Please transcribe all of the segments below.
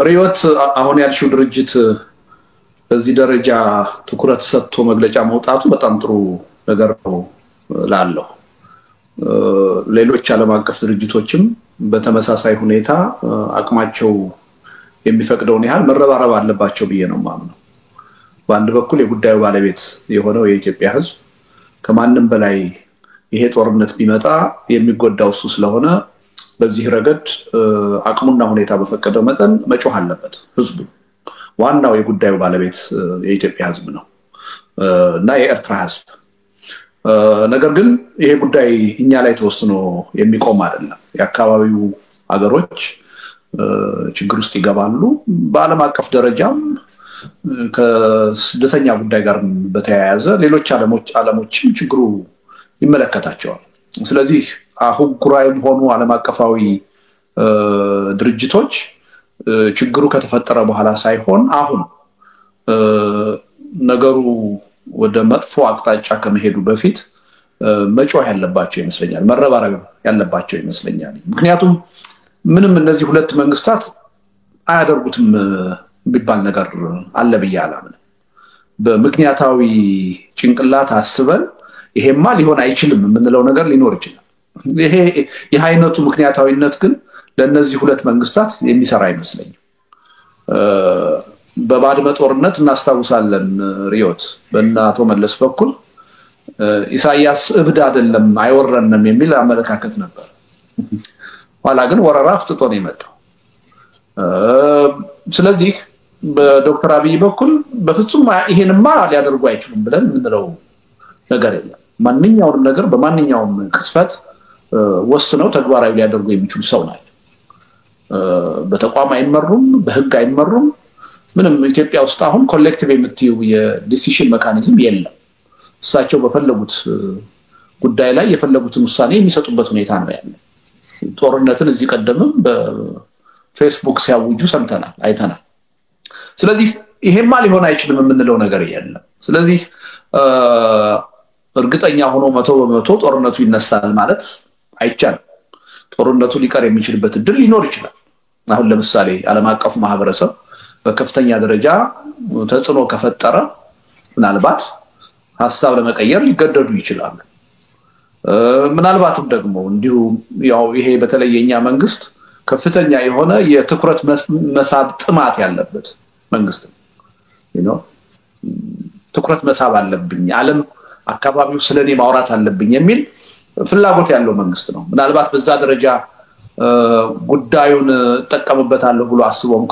ሪዮት አሁን ያልሽው ድርጅት በዚህ ደረጃ ትኩረት ሰጥቶ መግለጫ መውጣቱ በጣም ጥሩ ነገር ነው ላለው ሌሎች ዓለም አቀፍ ድርጅቶችም በተመሳሳይ ሁኔታ አቅማቸው የሚፈቅደውን ያህል መረባረብ አለባቸው ብዬ ነው ማምነው በአንድ በኩል የጉዳዩ ባለቤት የሆነው የኢትዮጵያ ሕዝብ ከማንም በላይ ይሄ ጦርነት ቢመጣ የሚጎዳው እሱ ስለሆነ በዚህ ረገድ አቅሙና ሁኔታ በፈቀደው መጠን መጮህ አለበት ሕዝቡ ዋናው የጉዳዩ ባለቤት የኢትዮጵያ ሕዝብ ነው እና የኤርትራ ሕዝብ ነገር ግን ይሄ ጉዳይ እኛ ላይ ተወስኖ የሚቆም አይደለም የአካባቢው ሀገሮች ችግር ውስጥ ይገባሉ በአለም አቀፍ ደረጃም ከስደተኛ ጉዳይ ጋር በተያያዘ ሌሎች ዓለሞችም ችግሩ ይመለከታቸዋል ስለዚህ አህጉራዊም ሆኑ ዓለም አቀፋዊ ድርጅቶች ችግሩ ከተፈጠረ በኋላ ሳይሆን አሁን ነገሩ ወደ መጥፎ አቅጣጫ ከመሄዱ በፊት መጮህ ያለባቸው ይመስለኛል መረባረብ ያለባቸው ይመስለኛል ምክንያቱም ምንም እነዚህ ሁለት መንግስታት አያደርጉትም ቢባል ነገር አለ በያላምን በምክንያታዊ ጭንቅላት አስበን ይሄማ ሊሆን አይችልም የምንለው ነገር ሊኖር ይችላል ይሄ የሃይነቱ ምክንያታዊነት ግን ለነዚህ ሁለት መንግስታት የሚሰራ አይመስለኝም በባድመ ጦርነት እናስታውሳለን ሪዮት በእናቶ መለስ በኩል ኢሳያስ እብድ አይደለም አይወረንም የሚል አመለካከት ነበር ኋላ ግን ወረራ አፍጥጦ ነው የመጣው ስለዚህ በዶክተር አብይ በኩል በፍጹም ይሄንማ ሊያደርጉ አይችሉም ብለን ምንለው ነገር የለም ማንኛውም ነገር በማንኛውም ቅስፈት ወስነው ተግባራዊ ሊያደርጉ የሚችሉ ሰው ናቸው በተቋም አይመሩም በህግ አይመሩም ምንም ኢትዮጵያ ውስጥ አሁን ኮሌክቲቭ የምትዩ የዲሲሽን ሜካኒዝም የለም እሳቸው በፈለጉት ጉዳይ ላይ የፈለጉትን ውሳኔ የሚሰጡበት ሁኔታ ነው ያለው ጦርነትን እዚህ ቀደምም በፌስቡክ ሲያውጁ ሰምተናል አይተናል ስለዚህ ይሄማ ሊሆን አይችልም የምንለው ነገር የለም ስለዚህ እርግጠኛ ሆኖ 100% ጦርነቱ ይነሳል ማለት አይቻልም ጦርነቱ ሊቀር የሚችልበት እድል ሊኖር ይችላል አሁን ለምሳሌ ዓለም አቀፉ ማህበረሰብ በከፍተኛ ደረጃ ተጽዕኖ ከፈጠረ ምናልባት ሐሳብ ለመቀየር ሊገደዱ ይችላሉ ምናልባትም ደግሞ እንዲሁ ያው ይሄ በተለየኛ መንግስት ከፍተኛ የሆነ የትኩረት መሳብ ጥማት ያለበት መንግስት ነው ትኩረት መሳብ አለብኝ ዓለም አካባቢው ስለኔ ማውራት አለብኝ የሚል ፍላጎት ያለው መንግስት ነው ምናልባት በዛ ደረጃ ጉዳዩን ተጠቀምበታለሁ ብሎ አስቦም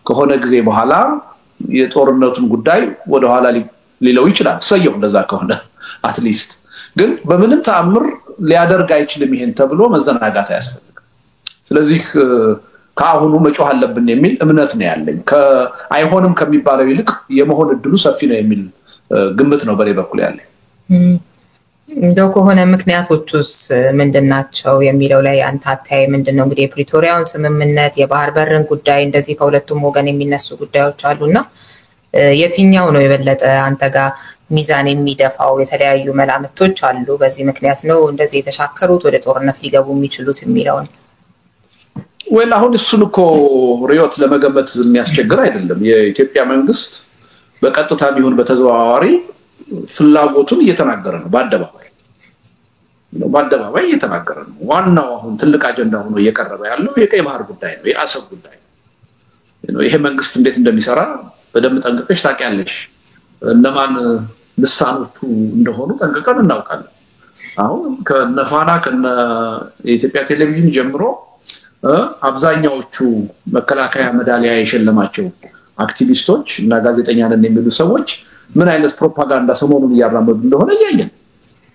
ከሆነ ጊዜ በኋላ የጦርነቱን ጉዳይ ወደ ኋላ ሊለው ይችላል ሰየው እንደዛ ከሆነ አትሊስት ግን በምንም ተአምር ሊያደርግ አይችልም ይሄን ተብሎ መዘናጋት አያስፈልግም ስለዚህ ካሁኑ መጮህ አለብን የሚል እምነት ነው ያለኝ አይሆንም ከሚባለው ይልቅ የመሆን እድሉ ሰፊ ነው የሚል ግምት ነው በሬ በኩል ያለኝ እንደው ከሆነ ምክንያቶቹስ ምንድናቸው የሚለው ላይ አንተ አታይ ምንድነው እንግዲህ የፕሪቶሪያውን ስምምነት የባህር በርን ጉዳይ እንደዚህ ከሁለቱም ወገን የሚነሱ ጉዳዮች አሉና የትኛው ነው የበለጠ አንተ ጋር ሚዛን የሚደፋው የተለያዩ መላምቶች አሉ በዚህ ምክንያት ነው እንደዚህ የተሻከሩት ወደ ጦርነት ሊገቡ የሚችሉት የሚለውን ወይ አሁን እሱንኮ ሪዮት ለመገመት የሚያስቸግር አይደለም የኢትዮጵያ መንግስት በቀጥታ ቢሆን በተዘዋዋሪ ፍላጎቱን እየተናገረ ነው በአደባባይ እየተናገረ ነው ዋናው አሁን ትልቅ አጀንዳ ሆኖ እየቀረበ ያለው የቀይ ባህር ጉዳይ ነው የአሰብ ጉዳይ ነው ይሄ መንግስት እንዴት እንደሚሰራ በደም ጠንቅቀሽ ታውቂያለሽ እነማን ልሳኖቹ እንደሆኑ ጠንቅቀን እናውቃለን አሁን ከነፋና ከነ የኢትዮጵያ ቴሌቪዥን ጀምሮ አብዛኛዎቹ መከላከያ ሜዳሊያ የሸለማቸው አክቲቪስቶች እና ጋዜጠኛ ነን የሚሉ ሰዎች ምን አይነት ፕሮፓጋንዳ ሰሞኑን ያራመዱ እንደሆነ ያያየን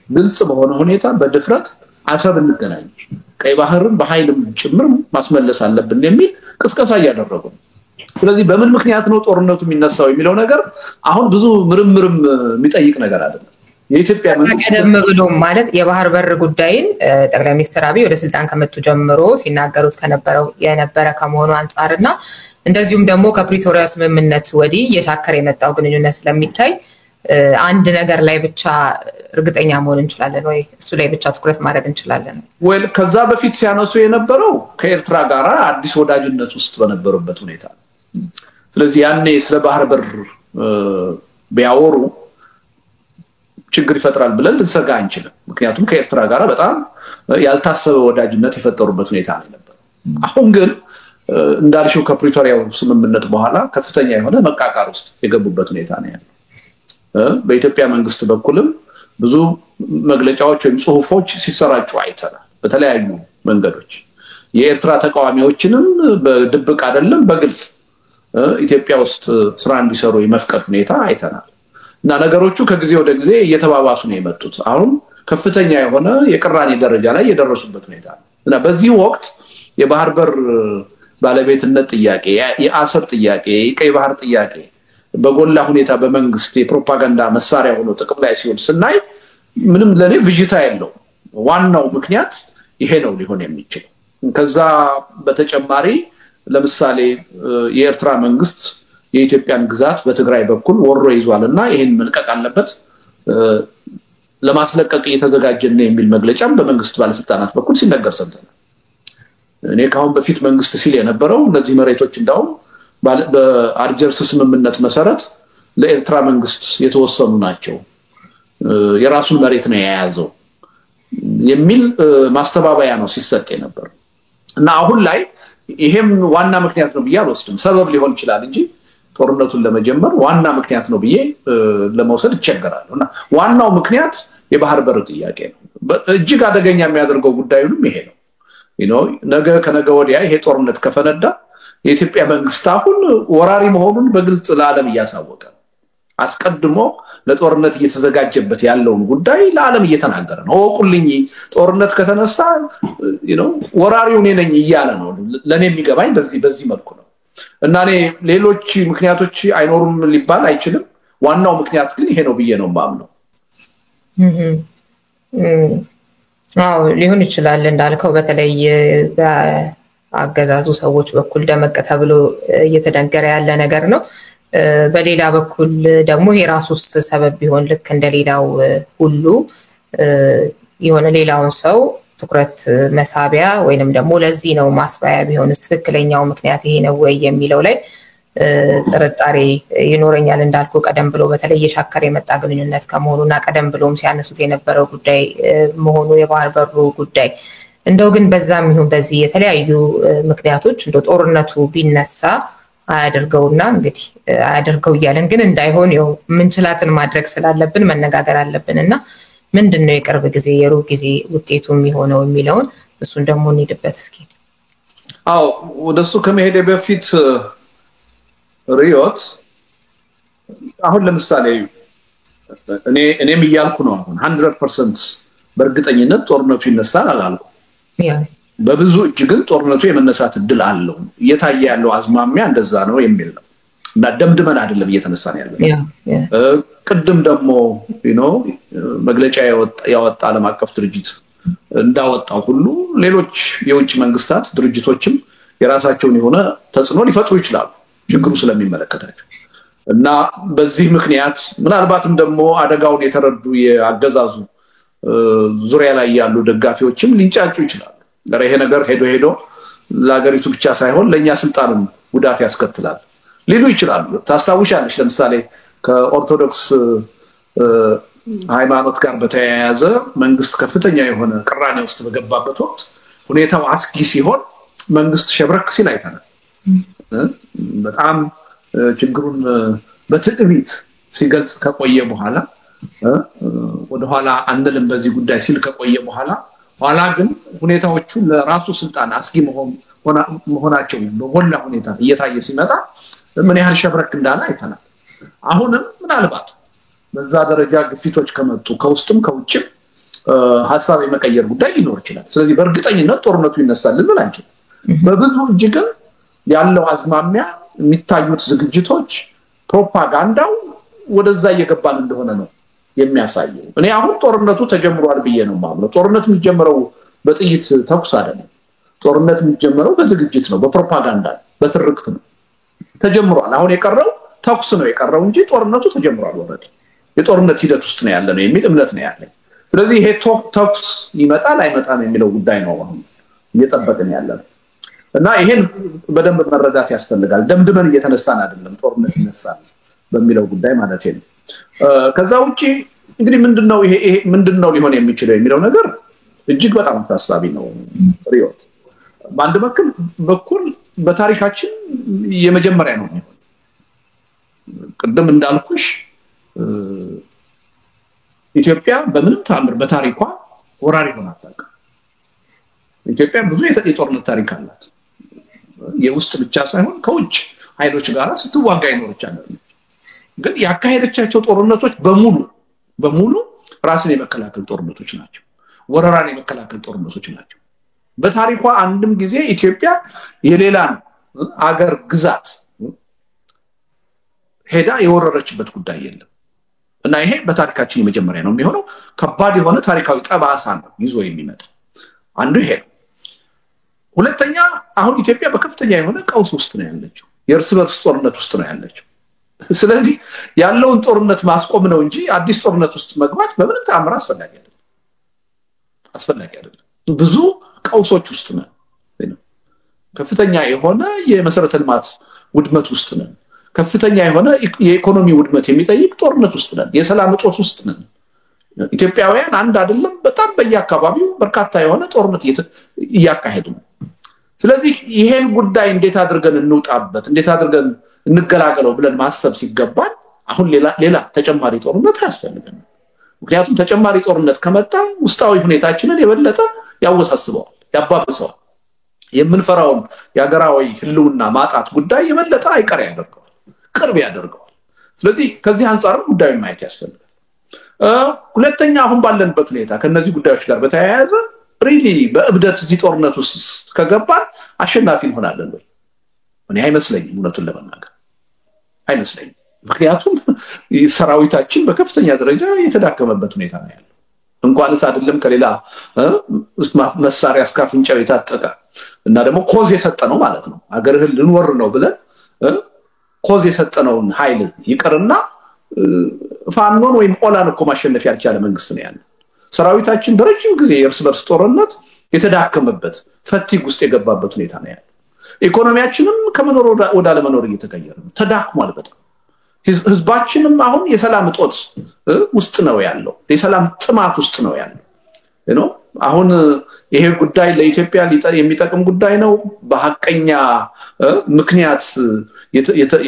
ግልጽ በሆነ ሁኔታ በድፍረት አሰብ እንገናኝ ቀይ ባህርን በኃይልም ጭምር ማስመለስ አለብን የሚል ቅስቀሳ ያደረጉ ስለዚህ በምን ምክንያት ነው ጦርነቱ የሚነሳው የሚለው ነገር አሁን ብዙ ምርምርም የሚጠይቅ ነገር አይደለም የኢትዮጵያ መንግስት ቀደም ብሎ ማለት የባህር በር ጉዳይን ጠቅላይ ሚኒስትር አብይ ወደ ስልጣን ከመጡ ጀምሮ ሲናገሩት የነበረ ከመሆኑ አንፃርና እንደዚሁም ደግሞ ከፕሪቶሪያ ስምምነት ወዲህ የሻከረ የመጣው ግንኙነት ስለሚታይ አንድ ነገር ላይ ብቻ እርግጠኛ መሆን እንችላለን ወይ እሱ ላይ ብቻ ትኩረት ማድረግ እንችላለን ወይ ከዛ በፊት ሲያነሱ የነበረው ከኤርትራ ጋር አዲስ ወዳጅነት ውስጥ በነበረበት ሁኔታ ስለዚህ ያኔ ስለ ባህር በር ቢያወሩ ችግር ይፈጥራል ብለን ልንሰጋ አንችልም ምክንያቱም ከኤርትራ ጋር በጣም ያልታሰበ ወዳጅነት የፈጠሩበት ሁኔታ ነበር አሁን ግን እንዳልሽው ከፕሪቶሪያው ስምምነት በኋላ ከፍተኛ የሆነ መቃቃር ውስጥ የገቡበት ሁኔታ ነው ያለው በኢትዮጵያ መንግስት በኩልም ብዙ መግለጫዎች ወይም ጽሁፎች ሲሰራጩ አይተናል በተለያዩ መንገዶች የኤርትራ ተቃዋሚዎችንም በድብቅ አይደለም በግልጽ ኢትዮጵያ ውስጥ ስራ እንዲሰሩ የመፍቀድ ሁኔታ አይተናል እና ነገሮቹ ከጊዜ ወደ ጊዜ እየተባባሱ ነው የመጡት አሁን ከፍተኛ የሆነ የቅራኔ ደረጃ ላይ የደረሱበት ሁኔታ ነው እና በዚህ ወቅት የባህር በር ባለቤትነት ጥያቄ የአሰብ ጥያቄ የቀይ ባህር ጥያቄ በጎላ ሁኔታ በመንግስት የፕሮፓጋንዳ መሳሪያ ሆኖ ጥቅም ላይ ሲውል ስናይ ምንም ለኔ ቪጂታ ያለው ዋናው ምክንያት ይሄ ነው ሊሆን የሚችለው ከዛ በተጨማሪ ለምሳሌ የኤርትራ መንግስት የኢትዮጵያን ግዛት በትግራይ በኩል ወሮ ይዟልና ይሄን መልቀቅ አለበት ለማስለቀቅ እየተዘጋጀነ የሚል መግለጫም በመንግስት ባለስልጣናት በኩል ሲነገር ሰምተናል እኔ ካሁን በፊት መንግስት ሲል የነበረው እነዚህ መሬቶች እንዳው በአርጀርስ ስምምነት መሰረት ለኤርትራ መንግስት የተወሰኑ ናቸው የራሱን መሬት ነው የያዘው የሚል ማስተባበያ ነው ሲሰጥ የነበር እና አሁን ላይ ይሄም ዋና ምክንያት ነው በያልወስድም ሰበብ ሊሆን ይችላል እንጂ ጦርነቱን ለመጀመር ዋና ምክንያት ነው በየ ለመውሰድ ይቸገራልና ዋናው ምክንያት የባህር በር ጥያቄ ነው እጅግ አደገኛ የሚያደርገው ጉዳዩንም ይሄ ነው ነገ ከነገ ወዲያ ይሄ ጦርነት ከፈነዳ የኢትዮጵያ መንግስት አሁን ወራሪ መሆኑን በግልጽ ለዓለም ያሳወቀ አስቀድሞ ለጦርነት እየተዘጋጀበት ያለውን ጉዳይ ለዓለም እየተናገረ ነው ወቁልኝ ጦርነት ከተነሳ ወራሪው ነኝ ይያለ ነው ለኔ የሚገባኝ በዚህ መልኩ ነው እና እኔ ሌሎች ምክንያቶች አይኖሩም ሊባል አይችልም ዋናው ምክንያት ግን ይሄ ነው ብዬ ነው ማምነው አው ሊሆን ይችላል እንዳልከው በተለይ በአገዛዙ ሰዎች በኩል ደመቀ ተብሎ እየተደንገረ ያለ ነገር ነው በሌላ በኩል ደግሞ የራሱስ ሰበብ ቢሆን ልክ እንደሌላው ሁሉ የሆነ ሌላውን ሰው ትኩረት መሳቢያ ወይንም ደግሞ ለዚህ ነው ማስባያ ቢሆንስ ትክክለኛው ምክንያት ይሄ ነው ወይ የሚለው ላይ ጥርጣሬ ይኖረኛል እንዳልኩ ቀደም ብሎ በተለይ የሻከረ የመጣ ግንኙነት ከመሆኑና ቀደም ብሎም ሲያነሱት የነበረው ጉዳይ መሆኑ የባህር በሩ ጉዳይ እንደው ግን በዛም ይሁን በዚህ የተለያዩ ምክንያቶች እንደው ጦርነቱ ቢነሳ አያደርገውና እንግዲህ አያደርገው ይያለን ግን እንዳይሆን ነው ምንችላትን ማድረግ ስላለብን መነጋገር አለብንና ምንድነው የቅርብ ጊዜ የሩቅ ጊዜ ውጤቱ የሚሆነው የሚለውን እሱን ደግሞ እንድበት እስኪ አው ወደሱ ከመሄደ በፊት ሪዮት አሁን ለምሳሌ እኔም ይያልኩ ነው አሁን 100% በእርግጠኝነት ጦርነቱ ይነሳል አላልኩ በብዙ እጅግን ጦርነቱ የመነሳት እድል አለው እየታየ ያለው አዝማሚያ እንደዛ ነው የሚል ነው እና ደምድመን አይደለም እየተነሳን ያለው ቅድም ደግሞ መግለጫ ያወጣ ዓለም አቀፍ ድርጅት እንዳወጣው ሁሉ ሌሎች የውጭ መንግስታት ድርጅቶችም የራሳቸውን የሆነ ተጽዕኖ ሊፈጥሩ ይችላሉ ችግሩ ስለሚመለከታቸው እና በዚህ ምክንያት ምናልባትም ደግሞ አደጋውን የተረዱ የአገዛዙ ዙሪያ ላይ ያሉ ደጋፊዎችም ሊንጫጩ ይችላሉ ይሄ ነገር ሄዶ ለሀገሪቱ ብቻ ሳይሆን ለኛ ስልጣንም ጉዳት ያስከትላል ሊሉ ይችላሉ ታስታውሻለሽ ለምሳሌ ከኦርቶዶክስ ሃይማኖት ጋር በተያያዘ መንግስት ከፍተኛ የሆነ ቅራኔ ውስጥ በገባበት ወቅት ሁኔታው አስጊ ሲሆን መንግስት ሸብረክ ሲል አይተናል በጣም ችግሩን በትዕቢት ሲገልጽ ከቆየ በኋላ ወደ ኋላ አንደለም በዚህ ጉዳይ ሲል ከቆየ በኋላ ኋላ ግን ሁኔታዎቹ ለራሱ ስልጣን አስጊ መሆናቸው በጎላ ሁኔታ እየታየ ሲመጣ ምን ያህል ሸብረክ እንዳለ አይተናል አሁንም ምናልባት በዛ ደረጃ ግፊቶች ከመጡ ከውስጥም ከውጭም ሐሳብ የመቀየር ጉዳይ ሊኖር ይችላል ስለዚህ በእርግጠኝነት ጦርነቱ ይነሳል ልንል አንችልም በብዙ እጅግን ያለው አዝማሚያ የሚታዩት ዝግጅቶች ፕሮፓጋንዳው ወደዛ እየገባን እንደሆነ ነው የሚያሳየው እኔ አሁን ጦርነቱ ተጀምሯል ብዬ ነው ማምነው ጦርነቱ የሚጀምረው በጥይት ተኩስ አይደለም ጦርነቱ የሚጀምረው በዝግጅት ነው በፕሮፓጋንዳ በትርክት ነው ተጀምሯል አሁን የቀረው ተኩስ ነው የቀረው እንጂ ጦርነቱ ተጀምሯል ወረደ የጦርነት ሂደት ውስጥ ነው ያለነው የሚል እምነት ነው ያለኝ ስለዚህ ይሄ ተኩስ ይመጣል አይመጣም የሚለው ጉዳይ ነው አሁን እየጠበቅን ያለነው እና ይሄን በደንብ መረዳት ያስፈልጋል ደምድመን እየተነሳን አይደለም ጦርነት ይነሳል በሚለው ጉዳይ ማለት ነው ከዛ ውጪ እንግዲህ ምንድነው ሊሆን የሚችለው የሚለው ነገር እጅግ በጣም አሳሳቢ ነው ሪዮት በአንድ በኩል በታሪካችን የመጀመሪያ ነው ቅድም እንዳልኩሽ ኢትዮጵያ በምንም ታምር በታሪኳ ወራሪ ሆና አታውቅም ኢትዮጵያ ብዙ የጦርነት ታሪክ አላት የውስጥ ብቻ ሳይሆን ከውጭ ኃይሎች ጋር ስትዋጋ ይኖርች አይደለም ግን ያካሄደቻቸው ጦርነቶች በሙሉ ራስን የመከላከል ጦርነቶች ናቸው ወረራን የመከላከል ጦርነቶች ናቸው በታሪኳ አንድም ጊዜ ኢትዮጵያ የሌላን አገር ግዛት ሄዳ የወረረችበት ጉዳይ የለም እና ይሄ በታሪካችን የመጀመሪያ ነው የሚሆነው ከባድ የሆነ ታሪካዊ ጠባሳ ነው ይዞ የሚመጣ አንዱ ይሄ ሁለተኛ አሁን ኢትዮጵያ በከፍተኛ የሆነ ቀውስ ውስጥ ነው ያለችው የእርስ በርስ ጦርነት ውስጥ ነው ያለችው ስለዚህ ያለውን ጦርነት ማስቆም ነው እንጂ አዲስ ጦርነት ውስጥ መግባት በምንም ተአምር አስፈላጊ አይደለም ብዙ ቀውሶች ውስጥ ነው ከፍተኛ የሆነ የመሰረተ ልማት ውድመት ውስጥ ነው ከፍተኛ የሆነ የኢኮኖሚ ውድመት የሚጠይቅ ጦርነት ውስጥ ነው የሰላም እጦት ውስጥ ነው ኢትዮጵያውያን አንድ አይደለም በጣም በየአካባቢው በርካታ የሆነ ጦርነት እያካሄዱ ነው ስለዚህ ይሄን ጉዳይ እንዴት አድርገን እንውጣበት እንዴት አድርገን እንገላገለው ብለን ማሰብ ሲገባን አሁን ሌላ ተጨማሪ ጦርነት ያስፈልገናል ምክንያቱም ተጨማሪ ጦርነት ከመጣ ውስጣዊ ሁኔታችንን የበለጠ ያወሳስበዋል ያባብሰዋል የምንፈራውን ያገራዊ ህልውና ማጣት ጉዳይ የበለጠ አይቀር ያደርገዋል ቅርብ ያደርገዋል ስለዚህ ከዚህ አንፃር ጉዳዩን ማየት ያስፈልጋል ሁለተኛ አሁን ባለንበት ሁኔታ ከነዚህ ጉዳዮች ጋር በተያያዘ ሪሊ በእብደት እዚህ ጦርነት ውስጥ ከገባን አሸናፊ እንሆናለን ወይ እኔ አይመስለኝም እውነቱን ለመናገር አይመስለኝም ምክንያቱም ሰራዊታችን በከፍተኛ ደረጃ የተዳከመበት ሁኔታ ነው ያለው እንኳንስ አይደለም ከሌላ መሳሪያ አስካፍንጫው የታጠቀ እና ደግሞ ኮዝ የሰጠነው ማለት ነው አገርህን ልንወር ነው ብለን ኮዝ የሰጠነውን ኃይል ይቀርና ፋኖን ወይም ኦላን እኮ ማሸነፍ ያልቻለ መንግስት ነው ያለው ሰራዊታችን በረጅም ጊዜ የእርስ በርስ ጦርነት የተዳከመበት ፈቲግ ውስጥ የገባበት ሁኔታ ነው ያለው ኢኮኖሚያችንም ከመኖር ወደ አለመኖር እየተቀየረ ነው ተዳክሟል በጣም ህዝባችንም አሁን የሰላም እጦት ውስጥ ነው ያለው የሰላም ጥማት ውስጥ ነው ያለው አሁን ይሄ ጉዳይ ለኢትዮጵያ የሚጠቅም ጉዳይ ነው በሐቀኛ ምክንያት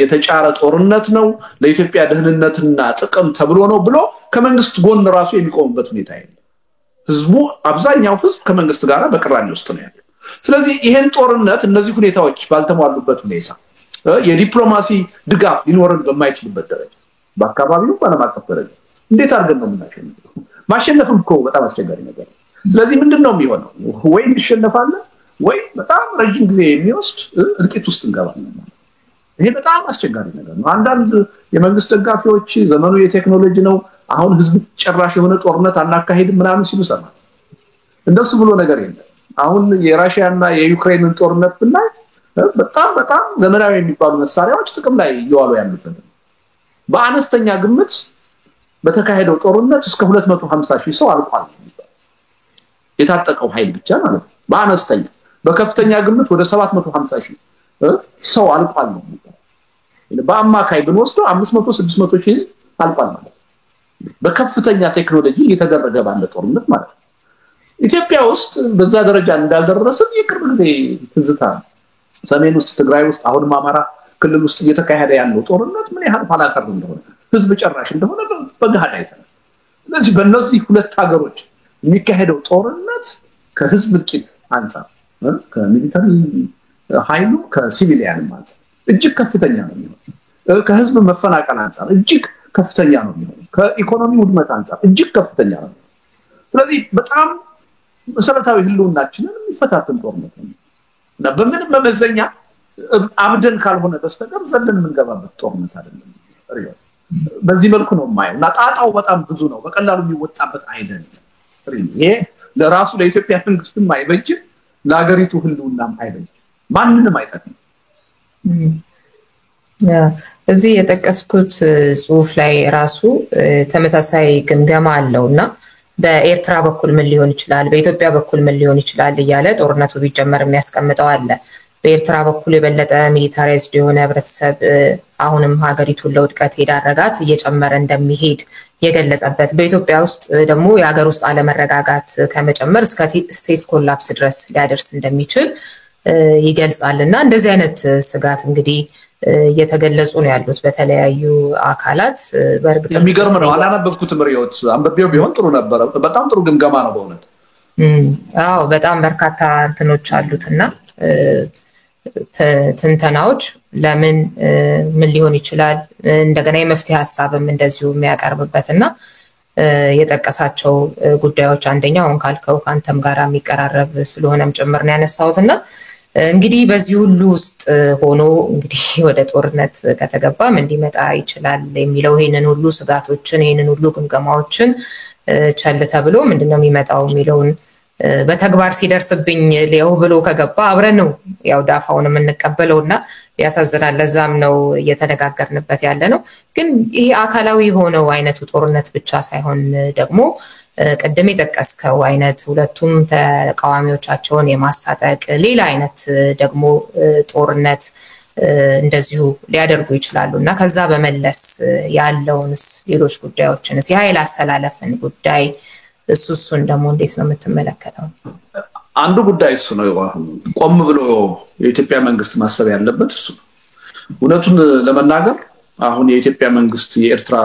የተጫረ ጦርነት ነው ለኢትዮጵያ ደህንነትና ጥቅም ተብሎ ነው ብሎ ከመንግስት ጎን ራሱ የሚቆምበት ሁኔታ የለም ህዝቡ አብዛኛው ህዝብ ከመንግስት ጋር በቅራኔ ውስጥ ነው ያለው ስለዚህ ይሄን ጦርነት እነዚህ ሁኔታዎች ባልተሟሉበት ሁኔታ የዲፕሎማሲ ድጋፍ ሊኖርን በማይችልበት ደረጃ በአካባቢው ባለም አቀፍ ደረጃ እንዴት አድርገን ነው የምናሸንፈው ማሸነፍም እኮ በጣም አስቸጋሪ ነገር ነው ስለዚህ ምንድነው የሚሆነው ወይ እንሸነፋለን ወይ በጣም ረጅም ጊዜ የሚወስድ እልቂት ውስጥ እንገባለን ይሄ በጣም አስቸጋሪ ነገር ነው አንዳንድ የመንግስት ደጋፊዎች ዘመኑ የቴክኖሎጂ ነው አሁን ህዝብ ጭራሽ የሆነ ጦርነት አናካሄድም ምናምን ሲሉ ሰማን እንደሱ ብሎ ነገር የለም አሁን የራሺያና የዩክሬንን ጦርነት ብናይ በጣም ዘመናዊ የሚባሉ መሳሪያዎች ጥቅም ላይ እየዋሉ ያሉበት በአነስተኛ ግምት በተካሄደው ጦርነት እስከ 250,000 ሰው አልቋል የታጠቀው ኃይል ብቻ ማለት ነው በአነስተኛ በከፍተኛ ግምት ወደ 750,000 ሰው አልቋል ነው በአማካይ ብንወስደው 500-600,000 አልቋል ማለት በከፍተኛ ቴክኖሎጂ እየተደረገ ባለ ጦርነት ማለት ነው ኢትዮጵያ ውስጥ በዛ ደረጃ እንዳልደረሰን የቅርብ ጊዜ ትዝታ ሰሜን ውስጥ ትግራይ ውስጥ አሁን አማራ ክልል ውስጥ እየተካሄደ ያለው ጦርነት ምን ያህል ፋላቀር እንደሆነ ህዝብ ጨራሽ እንደሆነ በጋሃድ አይተናል ስለዚህ በእነዚህ ሁለት ሀገሮች የሚካሄደው ጦርነት ከህዝብ ልቂት አንፃር ከሚሊታሪ ኃይሉ ከሲቪሊያን አንፃር እጅግ ከፍተኛ ነው የሚሆነው ከህዝብ መፈናቀል አንፃር እጅግ ከፍተኛ ነው የሚሆነው ከኢኮኖሚ ውድመት አንፃር እጅግ ከፍተኛ ነው ስለዚህ በጣም መሰረታዊ ህልውናችንን የሚፈታተን ጦርነት ነው እና በምን መመዘኛ አብደን ካልሆነ በስተቀር ዘለን የምንገባበት ጦርነት አይደለም ሪዮ በዚህ መልኩ ነው ማየው እና ጣጣው በጣም ብዙ ነው በቀላሉ የሚወጣበት አይደለም ይሄ ለራሱ ለኢትዮጵያ መንግስትም አይበጅም ለሀገሪቱ ህልውናም አይበጅም ማንንም አይጠቅም እዚህ የጠቀስኩት ጽሁፍ ላይ ራሱ ተመሳሳይ ግምገማ አለውና በኤርትራ በኩል ምን ሊሆን ይችላል፣ በኢትዮጵያ በኩል ምን ሊሆን ይችላል እያለ ጦርነቱ ቢጀመር የሚያስቀምጠው አለ። በኤርትራ በኩል የበለጠ ሚሊታራይዝድ የሆነ ህብረተሰብ አሁንም ሀገሪቱን ለውድቀት የዳረጋት እየጨመረ እንደሚሄድ የገለጸበት፣ በኢትዮጵያ ውስጥ ደግሞ የሀገር ውስጥ አለመረጋጋት ከመጨመር እስከ ስቴት ኮላፕስ ድረስ ሊያደርስ እንደሚችል ይገልጻል። እና እንደዚህ አይነት ስጋት እንግዲህ እየተገለጹ ነው ያሉት በተለያዩ አካላት። በእርግጥ የሚገርም ነው። አላነበብኩትም ሪዮት፣ አንብቤው ቢሆን ጥሩ ነበር። በጣም ጥሩ ግምገማ ነው በእውነት። አዎ በጣም በርካታ እንትኖች አሉትና ትንተናዎች ለምን ምን ሊሆን ይችላል፣ እንደገና የመፍትሄ ሀሳብም እንደዚሁ የሚያቀርብበትና የጠቀሳቸው ጉዳዮች አንደኛው አሁን ካልከው ከአንተም ጋር የሚቀራረብ ስለሆነም ጭምር ነው ያነሳሁትና እንግዲህ በዚህ ሁሉ ውስጥ ሆኖ እንግዲህ ወደ ጦርነት ከተገባ ምን ሊመጣ ይችላል የሚለው ይሄንን ሁሉ ስጋቶችን ይሄንን ሁሉ ግምገማዎችን ቸል ተብሎ ምንድነው የሚመጣው የሚለውን በተግባር ሲደርስብኝ ሊያው ብሎ ከገባ አብረን ነው ያው ዳፋውን የምንቀበለውና ያሳዝናል። ለዛም ነው እየተነጋገርንበት ያለ ነው። ግን ይሄ አካላዊ ሆነው አይነቱ ጦርነት ብቻ ሳይሆን ደግሞ ቀደም የጠቀስከው አይነት ሁለቱም ተቃዋሚዎቻቸውን የማስታጠቅ ሌላ አይነት ደግሞ ጦርነት እንደዚሁ ሊያደርጉ ይችላሉና ከዛ በመለስ ያለውንስ ሌሎች ጉዳዮችንስ የኃይል አሰላለፍን ጉዳይ እሱን ደግሞ እንዴት ነው የምትመለከተው? አንዱ ጉዳይ እሱ ነው። ቆም ብሎ የኢትዮጵያ መንግስት ማሰብ ያለበት እሱ ነው። እውነቱን ለመናገር አሁን የኢትዮጵያ መንግስት የኤርትራ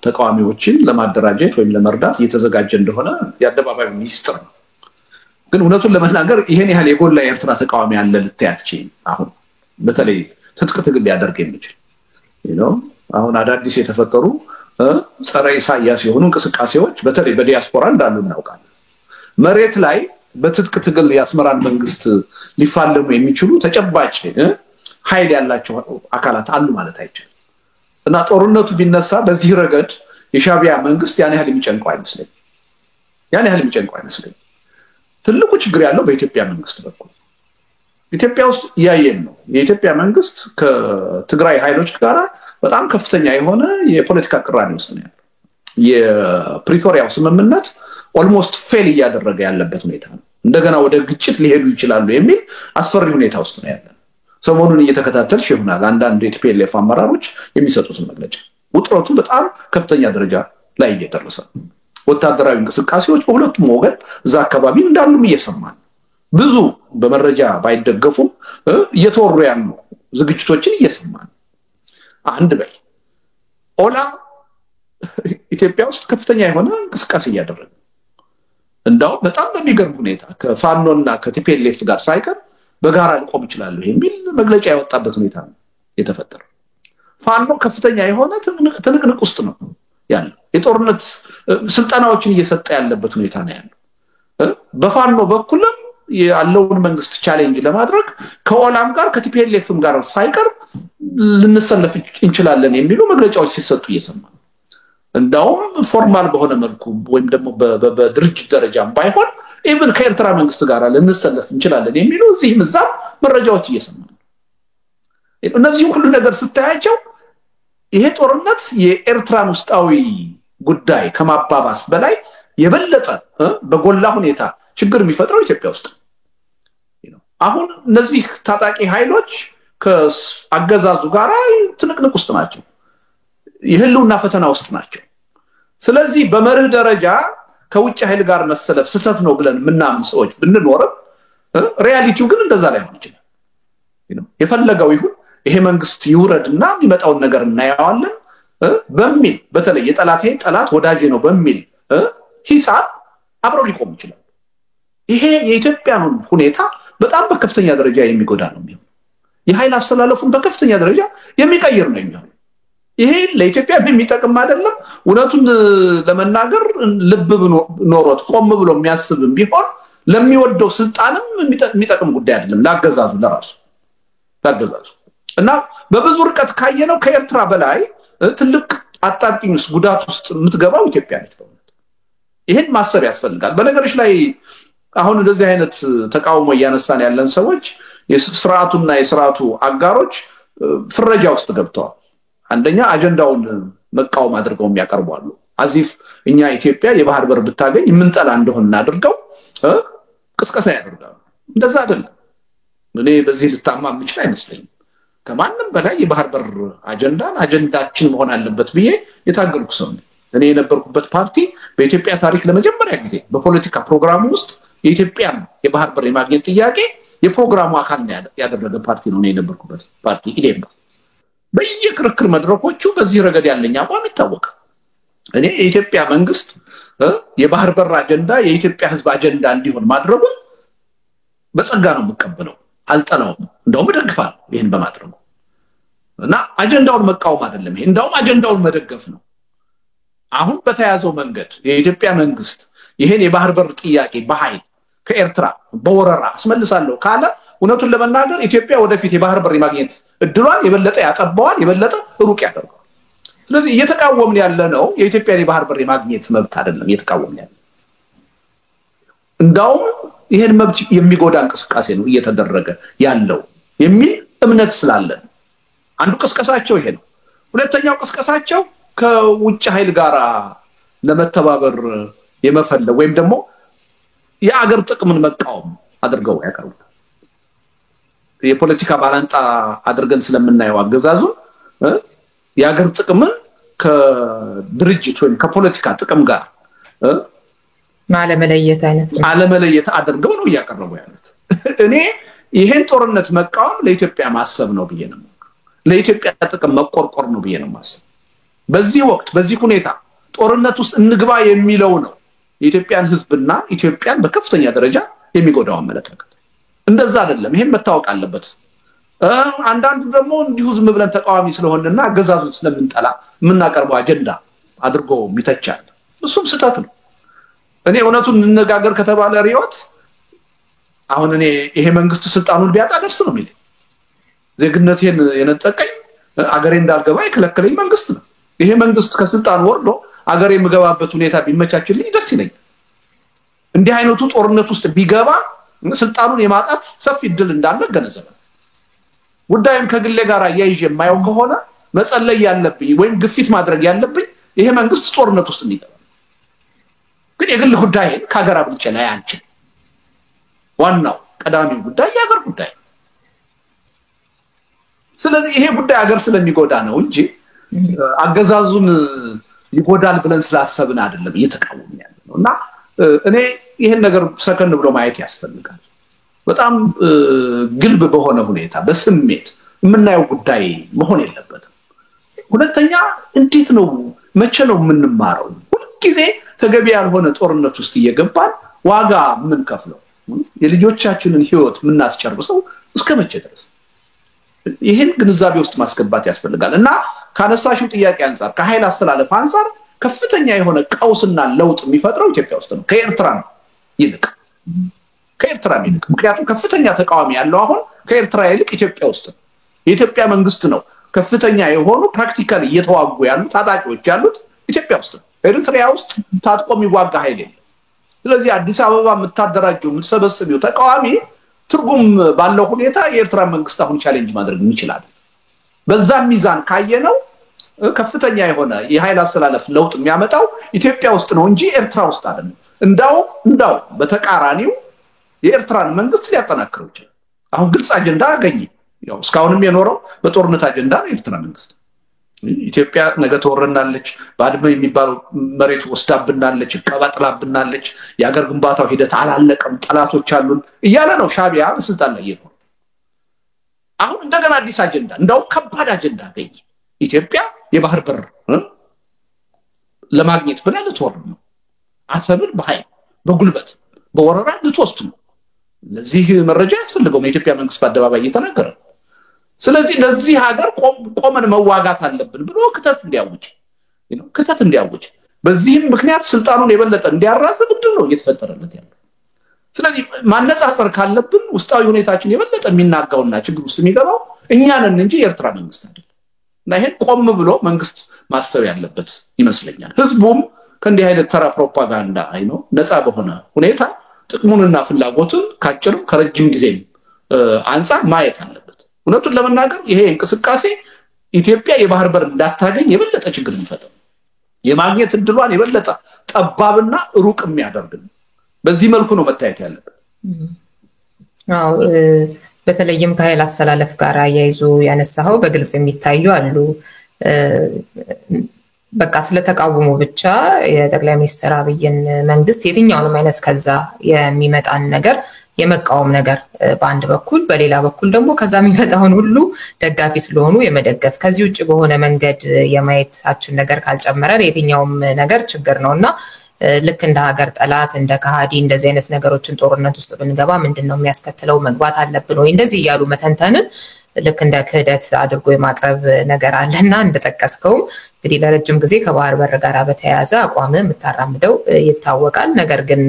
ተቃዋሚዎችን ለማደራጀት ወይም ለመርዳት እየተዘጋጀ እንደሆነ የአደባባይ ሚስጥር ነው። ግን እውነቱን ለመናገር ይሄን ያህል የጎላ የኤርትራ ተቃዋሚ አለ ልታያትቺ አሁን በተለይ ትጥቅ ትግል ሊያደርግ የሚችል አሁን አዳዲስ የተፈጠሩ ጸረ ኢሳያስ የሆኑ እንቅስቃሴዎች በተለይ በዲያስፖራ እንዳሉ እናውቃለን። መሬት ላይ በትጥቅ ትግል የአስመራን መንግስት ሊፋለሙ የሚችሉ ተጨባጭ ኃይል ያላቸው አካላት አሉ ማለት አይቻልም። እና ጦርነቱ ቢነሳ በዚህ ረገድ የሻቢያ መንግስት ያን ያህል የሚጨንቀው አይመስለኝም። ትልቁ ችግር ያለው በኢትዮጵያ መንግስት በኩል ኢትዮጵያ ውስጥ ያየን ነው። የኢትዮጵያ መንግስት ከትግራይ ኃይሎች ጋር በጣም ከፍተኛ የሆነ የፖለቲካ ቅራኔ ውስጥ ነው ያለው። የፕሪቶሪያው ስምምነት ኦልሞስት ፌል እያደረገ ያለበት ሁኔታ ነው። እንደገና ወደ ግጭት ሊሄዱ ይችላሉ የሚል አስፈሪ ሁኔታ ውስጥ ነው ያለው። ሰሞኑን እየተከታተልሽ ይሆናል አንዳንድ የቲፒኤልኤፍ አመራሮች የሚሰጡት መግለጫ ውጥረቱ በጣም ከፍተኛ ደረጃ ላይ እየደረሰ ወታደራዊ እንቅስቃሴዎች በሁለቱም ወገን እዛ አካባቢ እንዳሉም እየሰማን ብዙ በመረጃ ባይደገፉም እየተወሩ ያሉ ዝግጅቶችን እየሰማን አንድ በይ ኦላ ኢትዮጵያ ውስጥ ከፍተኛ የሆነ እንቅስቃሴ እያደረገ እንዳው በጣም በሚገርም ሁኔታ ከፋኖና ከቲፒኤልኤፍ ጋር ሳይቀር በጋራ ሊቆም ይችላል የሚል መግለጫ ያወጣበት ሁኔታ ነው የተፈጠረው። ፋኖ ከፍተኛ የሆነ ትንቅንቅ ውስጥ ነው ያለው። የጦርነት ስልጠናዎችን እየሰጠ ያለበት ሁኔታ ነው ያለው። በፋኖ በኩልም ያለውን መንግስት ቻሌንጅ ለማድረግ ከኦላም ጋር ከቲፒኤልኤፍም ጋር ሳይቀር ልንሰለፍ እንችላለን የሚሉ መግለጫዎች ሲሰጡ እየሰማን እንዳውም ፎርማል በሆነ መልኩ ወይም ደግሞ በድርጅት ደረጃም ባይሆን ኢቭን ከኤርትራ መንግስት ጋር ልንሰለፍ እንችላለን የሚሉ እዚህም እዛም መረጃዎች እየሰማን እነዚህ ሁሉ ነገር ስታያቸው ይሄ ጦርነት የኤርትራን ውስጣዊ ጉዳይ ከማባባስ በላይ የበለጠ በጎላ ሁኔታ ችግር የሚፈጥረው ኢትዮጵያ ውስጥ ነው። አሁን እነዚህ ታጣቂ ኃይሎች ከአገዛዙ ጋር ትንቅንቅ ውስጥ ናቸው። የህልውና ፈተና ውስጥ ናቸው። ስለዚህ በመርህ ደረጃ ከውጭ ኃይል ጋር መሰለፍ ስህተት ነው ብለን ምናምን ሰዎች ብንኖርም ሪያሊቲው ግን እንደዛ ላይ ሆነ ይችላል። የፈለገው ይሁን ይሄ መንግስት ይውረድና የሚመጣውን ነገር እናያዋለን በሚል በተለይ የጠላቴ ጠላት ወዳጄ ነው በሚል ሂሳብ አብረው ሊቆም ይችላል። ይሄ የኢትዮጵያን ሁኔታ በጣም በከፍተኛ ደረጃ የሚጎዳ ነው የሚሆነው። የኃይል አስተላለፉን በከፍተኛ ደረጃ የሚቀይር ነው የሚሆነው። ይሄ ለኢትዮጵያ የሚጠቅም አይደለም። እውነቱን ለመናገር ልብ ኖሮት ቆም ብሎ የሚያስብም ቢሆን ለሚወደው ስልጣንም የሚጠቅም ጉዳይ አይደለም ላገዛዙ ለራሱ እና በብዙ ርቀት ካየነው ከኤርትራ በላይ ትልቅ አጣብቂኝ ውስጥ ጉዳት ውስጥ የምትገባው ኢትዮጵያ ነች በእውነት። ይሄን ማሰብ ያስፈልጋል። በነገሮች ላይ አሁን እንደዚህ አይነት ተቃውሞ እያነሳን ያለን ሰዎች የስርዓቱና የስርዓቱ አጋሮች ፍረጃ ውስጥ ገብተዋል አንደኛ አጀንዳውን መቃወም አድርገው የሚያቀርቧሉ አዚፍ እኛ ኢትዮጵያ የባህር በር ብታገኝ ምን ጠላ እንደሆነ አድርገው ቅስቀሳ ያደርጋሉ እንደዛ አይደለም እኔ በዚህ ልታማ ምንጭ አይመስለኝም ከማንም በላይ የባህር በር አጀንዳችን መሆን አለበት ብዬ የታገልኩ ሰው ነኝ እኔ የነበርኩበት ፓርቲ በኢትዮጵያ ታሪክ ለመጀመሪያ ጊዜ በፖለቲካ ፕሮግራም ውስጥ የኢትዮጵያን የባህር በር የማግኘት ጥያቄ የፕሮግራሙ አካል ያደረገ ፓርቲ ነው እኔ የነበርኩበት ፓርቲ ኢዴፓ በየክርክር መድረኮቹ በዚህ ረገድ ያለኝ አቋም ይታወቃል እኔ የኢትዮጵያ መንግስት የባህር በር አጀንዳ የኢትዮጵያ ህዝብ አጀንዳ እንዲሆን ማድረጉ በጸጋ ነው የምቀበለው አልጠላውም እንደውም ደግፋለሁ ይሄን በማድረጉ እና አጀንዳውን መቃወም አይደለም ይሄ እንደውም አጀንዳውን መደገፍ ነው አሁን በተያዘው መንገድ የኢትዮጵያ መንግስት ይሄን የባህር በር ጥያቄ በኃይል ከኤርትራ በወረራ አስመልሳለሁ ካለ እውነቱን ለመናገር ኢትዮጵያ ወደፊት የባህር በር የማግኘት እድሏን የበለጠ ያጠባዋል የበለጠ ሩቅ ያደርጋል ስለዚህ እየተቃወምን ያለ ነው የኢትዮጵያ የባህር በር የማግኘት መብት አይደለም እየተቃወምን ያለ እንዳውም ይሄን መብት የሚጎዳ እንቅስቃሴ ነው እየተደረገ ያለው የሚል እምነት ስላለን አንዱ ቅስቀሳቸው ይሄ ነው ሁለተኛው ቅስቀሳቸው ከውጭ ኃይል ጋር ለመተባበር የመፈለግ ወይም ደግሞ የአገር ጥቅምን መቃወም አድርገው ያቀርቡታል የፖለቲካ ባላንጣ አድርገን ስለምናየው አገዛዙ የአገር ጥቅምን ከድርጅት ወይም ከፖለቲካ ጥቅም ጋር አለመለየት አድርገው ነው ያቀርቡ ያሉት እኔ ይሄን ጦርነት መቃወም ለኢትዮጵያ ማሰብ ነው ብዬ ነው ለኢትዮጵያ ጥቅም መቆርቆር ነው ብዬ ነው ማሰብ በዚህ ወቅት በዚህ ሁኔታ ጦርነት ውስጥ እንግባ የሚለው ነው የኢትዮጵያን ህዝብና ኢትዮጵያን በከፍተኛ ደረጃ የሚጎዳው አመለካከት እንደዛ አይደለም ይሄን መታወቅ አለበት አንዳንዱ ደግሞ እንዲሁ ዝም ብለን ተቃዋሚ ስለሆነና አገዛዙን ስለምንጠላ ምናቀርበው አጀንዳ አድርጎ ሚተቻል እሱም ስህተት ነው እኔ እውነቱን እንነጋገር ከተባለ ሪዮት አሁን እኔ ይሄ መንግስት ስልጣኑን ቢያጣ ደስ ነው የሚል ዜግነቴን የነጠቀኝ አገሬ እንዳልገባ ይከለከለኝ መንግስት ነው ይሄ መንግስት ከስልጣን ወርዶ አገሬ የምገባበት ሁኔታ ቢመቻችልኝ ደስ ይለኝ እንዲህ አይነቱ ጦርነት ውስጥ ቢገባ ስልጣኑን የማጣት ሰፊ እድል እንዳለ ገነዘበ ጉዳዩን ከግሌ ጋር ያይዤ የማየው ከሆነ መጸለይ ያለብኝ ወይም ግፊት ማድረግ ያለብኝ ይሄ መንግስት ጦርነት ውስጥ እንዲገባ ግን የግል ጉዳይን ከሀገር አብልጬ ላይ አንችል ዋናው ቀዳሚው ጉዳይ የሀገር ጉዳይ ስለዚህ ይሄ ጉዳይ ሀገር ስለሚጎዳ ነው እንጂ አገዛዙን ይጎዳል ብለን ስላሰብን አይደለም እየተቃወምን ያለውና እኔ ይሄን ነገር ሰከን ብሎ ማየት ያስፈልጋል በጣም ግልብ በሆነ ሁኔታ በስሜት የምናየው ጉዳይ መሆን የለበትም ሁለተኛ እንዴት ነው መቼ ነው የምንማረው ሁልጊዜ ተገቢ ያልሆነ ጦርነት ውስጥ እየገባን ዋጋ ምን ከፍለው የልጆቻችንን ህይወት ምናስጨርሰው እስከመቼ ድረስ ይሄን ግንዛቤ ውስጥ ማስገባት ያስፈልጋል እና ካነሳሽው ጥያቄ አንፃር ከኃይል አስተላለፍ አንፃር ከፍተኛ የሆነ ቀውስና ለውጥ የሚፈጥረው ኢትዮጵያ ውስጥ ነው ከኤርትራ ይልቅ ምክንያቱም ከፍተኛ ተቃዋሚ ያለው አሁን ከኤርትራ ይልቅ ኢትዮጵያ ውስጥ የኢትዮጵያ መንግስት ነው ከፍተኛ የሆኑ ፕራክቲካሊ እየተዋጉ ያሉት ታጣቂዎች ያሉት ኢትዮጵያ ውስጥ ኤርትራ ውስጥ ታጥቆ የሚዋጋ ኃይል የለም ስለዚህ አዲስ አበባ የምታደራጀው የምትሰበስበው ተቃዋሚ ትርጉም ባለው ሁኔታ የኤርትራ መንግስት አሁን ቻሌንጅ ማድረግ ይችላል በዛ ሚዛን ካየነው ከፍተኛ የሆነ የኃይል አስተላለፍ ለውጥ የሚያመጣው ኢትዮጵያ ውስጥ ነው እንጂ ኤርትራ ውስጥ አይደለም እንዳው በተቃራኒው የኤርትራን መንግስት ሊያጠናክረው ይችላል አሁን ግልጽ አጀንዳ አገኘ ያው እስካሁንም የኖረው በጦርነት አጀንዳ ነው የኤርትራ መንግስት ኢትዮጵያ ነገ ተወረናለች ባድመ የሚባል መሬት ወስዳብናለች ቀባጥላብናለች የሀገር ግንባታው ሂደት አላለቀም ጠላቶች አሉን እያለ ነው ሻቢያ በስልጣን ላይ ይኖር አሁን እንደገና አዲስ አጀንዳ እንዳው ከባድ አጀንዳ አገኘ ኢትዮጵያ የባህር በር ለማግኘት ብላ ልትወር ነው አሰብን በኃይል በጉልበት በወረራ ልትወስድ ነው ለዚህ መረጃ ያስፈልገው የኢትዮጵያ መንግስት በአደባባይ እየተናገረ ስለዚህ ለዚህ ሀገር ቆመን መዋጋት አለብን ብሎ ክተት እንዲያውጅ በዚህም ምክንያት ስልጣኑን የበለጠ እንዲያራዝም እድል ነው እየተፈጠረለት ያለው ስለዚህ ማነጻጸር ካለብን ውስጣዊ ሁኔታችን የበለጠ የሚናጋውና ችግር ውስጥ የሚገባው እኛ ነን እንጂ የኤርትራ መንግስት አይደለም እና ይሄን ቆም ብሎ መንግስት ማስተው ያለበት ይመስለኛል ህዝቡም ከእንዲህ አይነት ተራ ፕሮፓጋንዳ ነፃ በሆነ ሁኔታ ጥቅሙንና ፍላጎቱን ካጭርም ከረጅም ጊዜ አንፃር ማየት አለበት እውነቱን ለመናገር ይሄ እንቅስቃሴ ኢትዮጵያ የባህር በር እንዳታገኝ የበለጠ ችግር ይፈጥራል። የማግኘት እድሏን የበለጠ ጠባብና ሩቅ የሚያደርግ ነው። በዚህ መልኩ ነው መታየት ያለበት። አዎ በተለይም ከኃይል አሰላለፍ ጋር አያይዞ ያነሳው በግልጽ የሚታዩ አሉ። በቃ ስለተቃወሙ ብቻ የጠቅላይ ሚኒስትር አብይን መንግስት የትኛውንም አይነት ከዛ የሚመጣን ነገር የመቃወም ነገር በአንድ በኩል፣ በሌላ በኩል ደግሞ ከዛ የሚመጣውን ሁሉ ደጋፊ ስለሆኑ የመደገፍ ከዚህ ውጭ በሆነ መንገድ የማየታችን ነገር ካልጨመረ የትኛውም ነገር ችግር ነውና ልክ እንደ ሀገር ጠላት እንደ ከሃዲ እንደዚህ አይነት ነገሮችን ጦርነት ውስጥ ብንገባ ምንድነው የሚያስከትለው መግባት አለብን ወይ እንደዚህ ያሉ መተንተንን ልክ እንደ ክህደት አድርጎ የማቅረብ ነገር አለና እንደተጠቀስከው እንግዲህ ለረጅም ጊዜ ከባህር በር ጋር በተያያዘ አቋም የምታራምደው ይታወቃል። ነገር ግን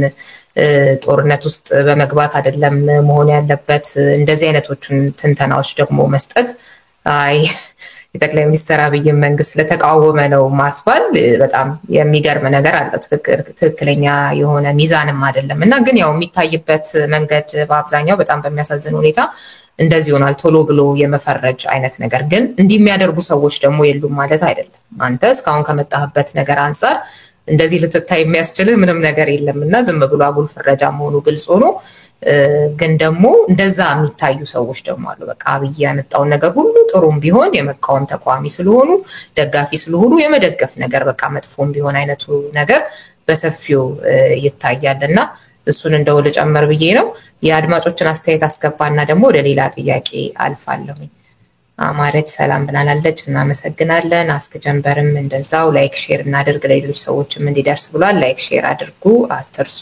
ጦርነት ውስጥ በመግባት አይደለም መሆን ያለበት እንደዚህ አይነቶቹን ትንተናዎች ደግሞ መስጠት አይ የጠቅላይ ሚኒስትር አብይ መንግስት ስለተቃወመ ነው ማስባል በጣም የሚገርም ነገር አለው። ትክክለኛ የሆነ ሚዛንም አይደለም እና ግን ያው የሚታይበት መንገድ በአብዛኛው በጣም በሚያሳዝን ሁኔታ እንደዚህ ሆኗል። ቶሎ ብሎ የመፈረጅ አይነት ነገር ግን እንዲህ የሚያደርጉ ሰዎች ደግሞ የሉም ማለት አይደለም። አንተ እስካሁን ከመጣህበት ነገር አንፃር እንደዚህ ልትታይ የሚያስችልህ ምንም ነገር የለምና ዝም ብሎ አጉል ፍረጃ መሆኑ ግልጽ ሆኖ ግን ደግሞ እንደዛ የሚታዩ ሰዎች ደግሞ አሉ። በቃ አብይ ያመጣውን ነገር ሁሉ ጥሩም ቢሆን የመቃወም ተቋሚ ስለሆኑ ደጋፊ ስለሆኑ የመደገፍ ነገር በቃ መጥፎም ቢሆን አይነቱ ነገር በሰፊው ይታያልና እሱን እንደው ልጨምር ብዬ ነው። የአድማጮችን አስተያየት አስገባና ደግሞ ወደ ሌላ ጥያቄ አልፋለሁ። አማረች ሰላም ብናላለች እናመሰግናለን። አስክ ጀንበርም እንደዛው ላይክ ሼር እናድርግ ለሌሎች ሰዎችም እንዲደርስ ብሏል። ላይክ ሼር አድርጉ አትርሱ።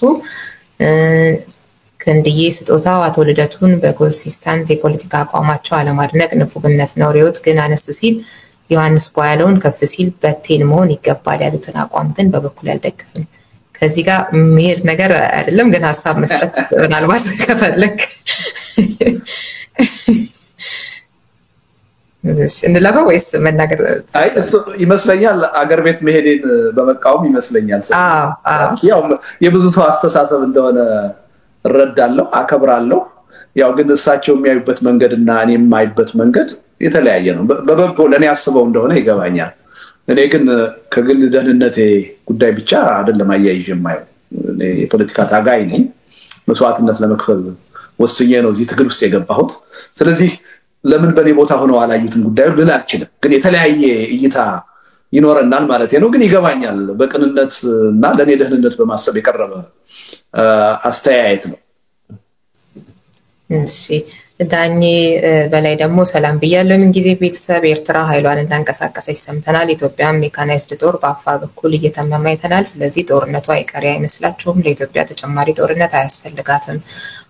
ክንድዬ ስጦታው አቶ ልደቱን በኮንሲስተንት የፖለቲካ አቋማቸው አለማድነቅ ንፉግነት ነው። ሪዮት ግን አነስ ሲል ዮሐንስ ቧያለውን ከፍ ሲል በቴን መሆን ይገባል ያሉትን አቋም ግን በበኩል ያልደግፍም። ከዚህ ጋር መሄድ ነገር አይደለም ግን ሐሳብ መስጠት ምናልባት ከፈለክ እንላፈው ወይስ መናገር? አይ እሱ ይመስለኛል አገር ቤት መሄድን በመቃወም ይመስለኛል። ያው የብዙ ሰው አስተሳሰብ እንደሆነ እረዳለሁ አከብራለሁ። ያው ግን እሳቸው የሚያዩበት መንገድና እኔ የማይበት መንገድ የተለያየ ነው። በበጎ ለኔ አስበው እንደሆነ ይገባኛል። እኔ ግን ከግል ደህንነቴ ጉዳይ ብቻ አይደለም አያይዤ የማየው። እኔ የፖለቲካ ታጋይ ነኝ። መስዋዕትነት ለመክፈል ወስኜ ነው እዚህ ትግል ውስጥ የገባሁት። ስለዚህ ለምን በኔ ቦታ ሆነው አላዩትን ጉዳዩ ልል አልችልም። ግን የተለያየ እይታ ይኖረናል ማለት ነው። ግን ይገባኛል በቅንነት እና ለኔ ደህንነት በማሰብ የቀረበ አስተያየት ነው። እሺ ዳኜ በላይ ደግሞ ሰላም ብያለሁ። ምን ጊዜ ቤተሰብ ኤርትራ ኃይሏን እንዳንቀሳቀሰች ሰምተናል። ኢትዮጵያም ሜካናይዝድ ጦር በአፋር በኩል እየተመማ አይተናል። ስለዚህ ጦርነቱ አይቀሬ አይመስላችሁም? ለኢትዮጵያ ተጨማሪ ጦርነት አያስፈልጋትም።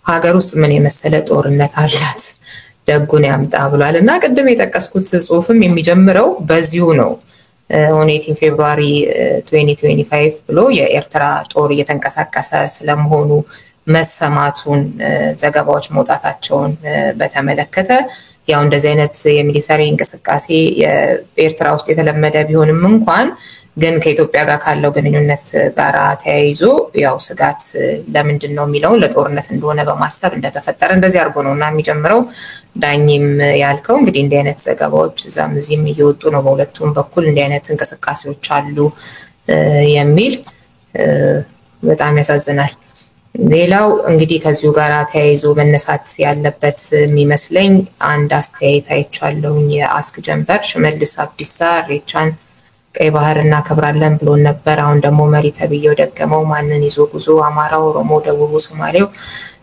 ሀገር ውስጥ ምን የመሰለ ጦርነት አላት? ደጉን ያምጣ ብሏል እና ቅድም የጠቀስኩት ጽሁፍም የሚጀምረው በዚሁ ነው። ኦን 18 ፌብሩዋሪ 2025 ብሎ የኤርትራ ጦር እየተንቀሳቀሰ ስለመሆኑ መሰማቱን ዘገባዎች መውጣታቸውን በተመለከተ ያው እንደዚህ አይነት የሚሊታሪ እንቅስቃሴ የኤርትራ ውስጥ የተለመደ ቢሆንም እንኳን ግን ከኢትዮጵያ ጋር ካለው ግንኙነት ጋር ተያይዞ ያው ስጋት ለምንድን ነው የሚለውን ለጦርነት እንደሆነ በማሰብ እንደተፈጠረ እንደዚህ አድርጎ ነውና የሚጀምረው። ዳኝም ያልከው እንግዲህ እንዲህ አይነት ዘገባዎች እዛም እዚህም እየወጡ ነው በሁለቱም በኩል እንዲህ አይነት እንቅስቃሴዎች አሉ የሚል በጣም ያሳዝናል። ሌላው እንግዲህ ከዚሁ ጋር ተያይዞ መነሳት ያለበት የሚመስለኝ አንድ አስተያየት አይቻለሁኝ። የአስክ ጀንበር ሽመልስ አብዲሳ ሬቻን ቀይ ባህር እናከብራለን ብሎ ነበር። አሁን ደግሞ መሪ ተብዬው ደገመው። ማንን ይዞ ጉዞ? አማራው፣ ኦሮሞ፣ ደቡቡ፣ ሶማሌው፣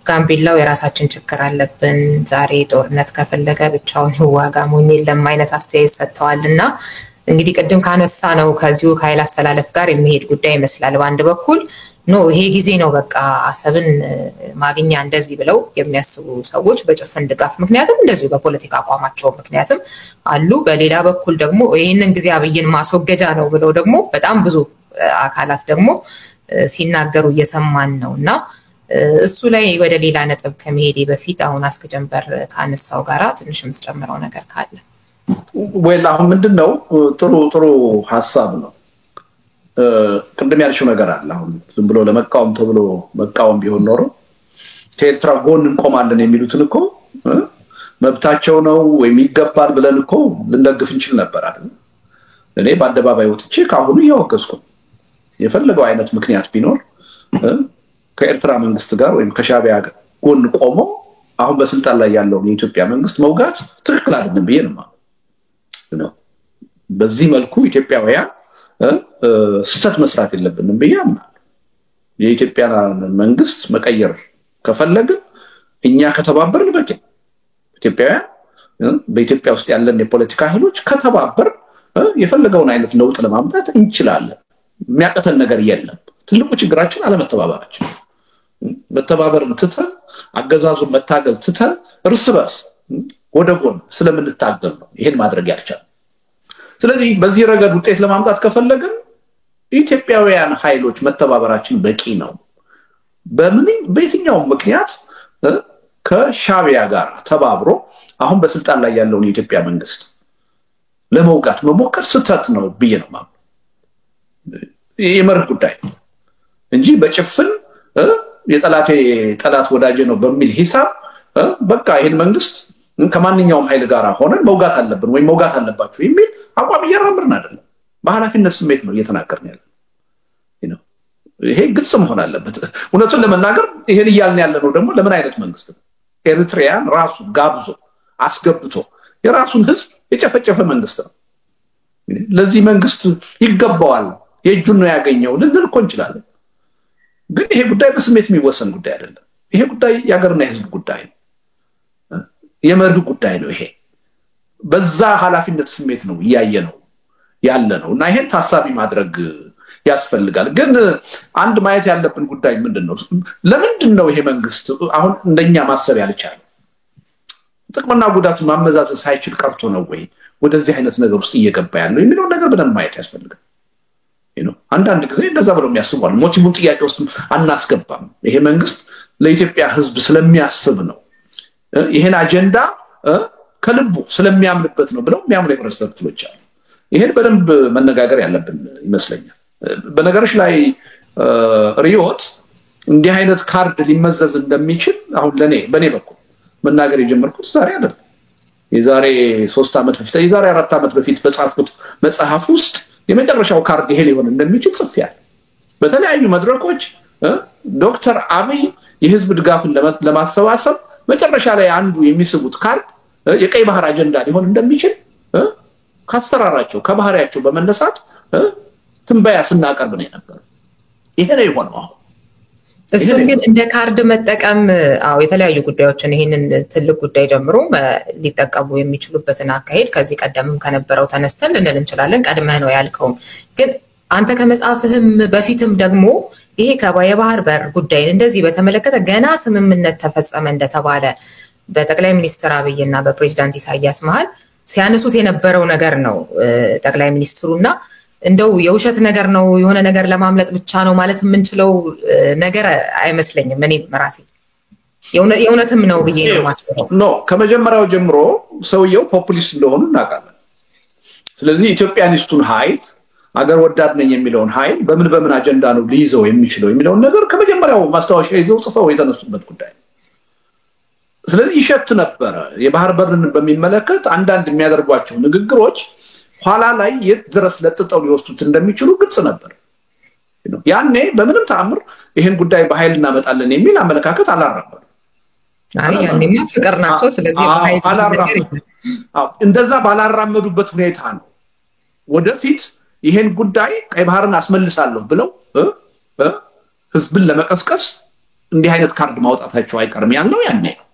ጋምቤላው የራሳችን ችግር አለብን። ዛሬ ጦርነት ከፈለገ ብቻውን ይዋጋ ሞኝ የለም አይነት አስተያየት ሰጥተዋልና እንግዲህ ቅድም ካነሳ ነው ከዚሁ ከኃይል አሰላለፍ ጋር የሚሄድ ጉዳይ ይመስላል። በአንድ በኩል ኖ ይሄ ጊዜ ነው በቃ አሰብን ማግኛ እንደዚህ ብለው የሚያስቡ ሰዎች በጭፍን ድጋፍ ምክንያቱም እንደዚሁ በፖለቲካ አቋማቸው ምክንያቱም አሉ። በሌላ በኩል ደግሞ ይሄንን ጊዜ አብይን ማስወገጃ ነው ብለው ደግሞ በጣም ብዙ አካላት ደግሞ ሲናገሩ እየሰማን ነውና እሱ ላይ ወደ ሌላ ነጥብ ከመሄዴ በፊት አሁን አስክ ጀንበር ካነሳው ጋራ ትንሽ የምትጨምረው ነገር ካለ? ወይላ አሁን ምንድነው ጥሩ ሐሳብ ነው። ቅድም ያልሽው ነገር አለ። አሁን ዝም ብሎ ለመቃወም ተብሎ መቃወም ቢሆን ኖሮ ከኤርትራ ጎን እንቆማለን የሚሉትን እኮ መብታቸው ነው ወይም ይገባል ብለን እኮ ልንደግፍ እንችል ነበር አይደል? እኔ በአደባባይ ወጥቼ ካሁኑ ያወገዝኩ የፈለገው አይነት ምክንያት ቢኖር ከኤርትራ መንግስት ጋር ወይም ከሻዕቢያ ጋር ጎን ቆሞ አሁን በስልጣን ላይ ያለው የኢትዮጵያ መንግስት መውጋት ትክክል አይደለም ብዬ ነው። በዚህ መልኩ ኢትዮጵያውያን ስተት መስራት የለብንም ብዬ አምናለሁ። የኢትዮጵያ መንግስት መቀየር ከፈለግን እኛ ከተባበርን በቂ ኢትዮጵያውያን በኢትዮጵያ ውስጥ ያለን የፖለቲካ ኃይሎች ከተባበር የፈለገውን አይነት ለውጥ ለማምጣት እንችላለን። የሚያቀተን ነገር የለም። ትልቁ ችግራችን አለመተባበራችን። መተባበርን ትተን አገዛዙን መታገል ትተን እርስ በርስ ወደ ጎን ስለምንታገል ነው ይሄን ማድረግ ያልቻለው። ስለዚህ በዚህ ረገድ ውጤት ለማምጣት ከፈለግን ኢትዮጵያውያን ኃይሎች መተባበራችን በቂ ነው። በየትኛው ምክንያት ከሻዕቢያ ጋር ተባብሮ አሁን በስልጣን ላይ ያለውን የኢትዮጵያ መንግስት ለመውጋት መሞከር ስተት ነው ብዬ ነው ማለት የመርህ ጉዳይ እንጂ በጭፍን የጠላቴ ጠላት ወዳጄ ነው በሚል ሂሳብ በቃ ይሄን መንግስት ከማንኛውም ኃይል ጋር ሆነን መውጋት አለብን ወይ መውጋት አለባችሁ የሚል አቋም እያራመድን አይደለም። በኃላፊነት ስሜት ነው እየተናገርን ያለው። ይሄ ግልጽ መሆን አለበት። እውነቱን ለመናገር ይሄን እያልን ያለነው ደግሞ ለምን አይነት መንግስት ነው? ኤሪትሪያን ራሱ ጋብዞ አስገብቶ የራሱን ህዝብ የጨፈጨፈ መንግስት ነው። ለዚህ መንግስት ይገባዋል የእጁን ነው ያገኘው ልንል እኮ እንችላለን። ግን ይሄ ጉዳይ በስሜት የሚወሰን ጉዳይ አይደለም። ይሄ ጉዳይ የሀገርና የህዝብ ጉዳይ ነው። የመርህ ጉዳይ ነው። ይሄ በዛ ኃላፊነት ስሜት ነው ያየነው ያለነው እና ይሄን ታሳቢ ማድረግ ያስፈልጋል። ግን አንድ ማየት ያለብን ጉዳይ ምንድነው? ለምንድነው ይሄ መንግስት አሁን እንደኛ ማሰብ ያልቻለው? ጥቅምና ጉዳቱን ማመዛዘን ሳይችል ቀርቶ ነው ወይ ወደዚህ አይነት ነገር ውስጥ እየገባ ያለው የሚለው ነገር በደንብ ማየት ያስፈልጋል። አንዳንድ ጊዜ እንደዛ ብለው የሚያስቡዋል። ሞቲቡን ጥያቄ ውስጥ አናስገባም። ይሄ መንግስት ለኢትዮጵያ ህዝብ ስለሚያስብ ነው ይሄን አጀንዳ ከልቡ ስለሚያምንበት ነው ብለው የሚያምኑ የህብረተሰብ ክፍሎች አሉ። ይሄን በደንብ መነጋገር ያለብን ይመስለኛል። በነገሮች ላይ ሪዮት እንዲህ አይነት ካርድ ሊመዘዝ እንደሚችል አሁን በኔ በኩል መናገር የጀመርኩት ዛሬ አይደለም። የዛሬ 3 ዓመት በፊት የዛሬ 4 ዓመት በፊት በጻፍኩት መጽሐፍ ውስጥ የመጨረሻው ካርድ ይሄ ሊሆን እንደሚችል ጽፌያለሁ። በተለያዩ መድረኮች ዶክተር አብይ የህዝብ ድጋፍን ለማሰባሰብ መጨረሻ ላይ አንዱ የሚስቡት ካርድ የቀይ ባህር አጀንዳ ሊሆን እንደሚችል ካስተራራቸው ከባህሪያቸው በመነሳት ትንበያ ስናቀርብ ነው ነበር። ይሄ ነው የሆነው። እሱን ግን እንደ ካርድ መጠቀም የተለያዩ ጉዳዮችን ይሄንን ትልቅ ጉዳይ ጀምሮ ሊጠቀሙ የሚችሉበትን አካሄድ ከዚህ ቀደምም ከነበረው ተነስተን ልንል እንችላለን። ቀድመህ ነው ያልከው። ግን አንተ ከመጻፍህም በፊትም ደግሞ ይሄ የባህር በር ጉዳይን እንደዚህ በተመለከተ ገና ስምምነት ተፈጸመ እንደተባለ በጠቅላይ ሚኒስትር አብይና በፕሬዝዳንት ኢሳያስ መሃል ሲያነሱት የነበረው ነገር ነው። ጠቅላይ ሚኒስትሩና እንደው የውሸት ነገር ነው የሆነ ነገር ለማምለጥ ብቻ ነው ማለት የምንችለው ነገር አይመስለኝም። እኔ ራሴ የእውነትም ነው ብዬ ነው ማስበው። ከመጀመሪያው ጀምሮ ሰውየው ፖፑሊስት እንደሆኑ እናውቃለን። ስለዚህ ኢትዮጵያኒስቱን ኃይል አገር ወዳድ ነኝ የሚለውን ኃይል በምን አጀንዳ ነው ሊይዘው የሚችለው የሚለውን ነገር ከመጀመሪያው ማስታወሻ ይዘው ጽፈው የተነሱበት ጉዳይ። ስለዚህ ይሸት ነበረ። የባህር በርን በሚመለከት አንዳንድ የሚያደርጓቸው ንግግሮች ኋላ ላይ የት ድረስ ለጥጠው ሊወስዱት እንደሚችሉ ግልጽ ነበር። ያኔ በምንም ተአምር ይሄን ጉዳይ በኃይል እናመጣለን የሚል አመለካከት አላራመዱ። ያኔማ ፍቅር ናቸው። ስለዚህ በኃይል እንደዛ ባላራመዱበት ሁኔታ ነው ወደፊት ይሄን ጉዳይ ቀይ ባህርን አስመልሳለሁ ብለው ህዝብን ለመቀስቀስ እንዲህ አይነት ካርድ ማውጣታቸው አይቀርም ያለው ያኔ ነው።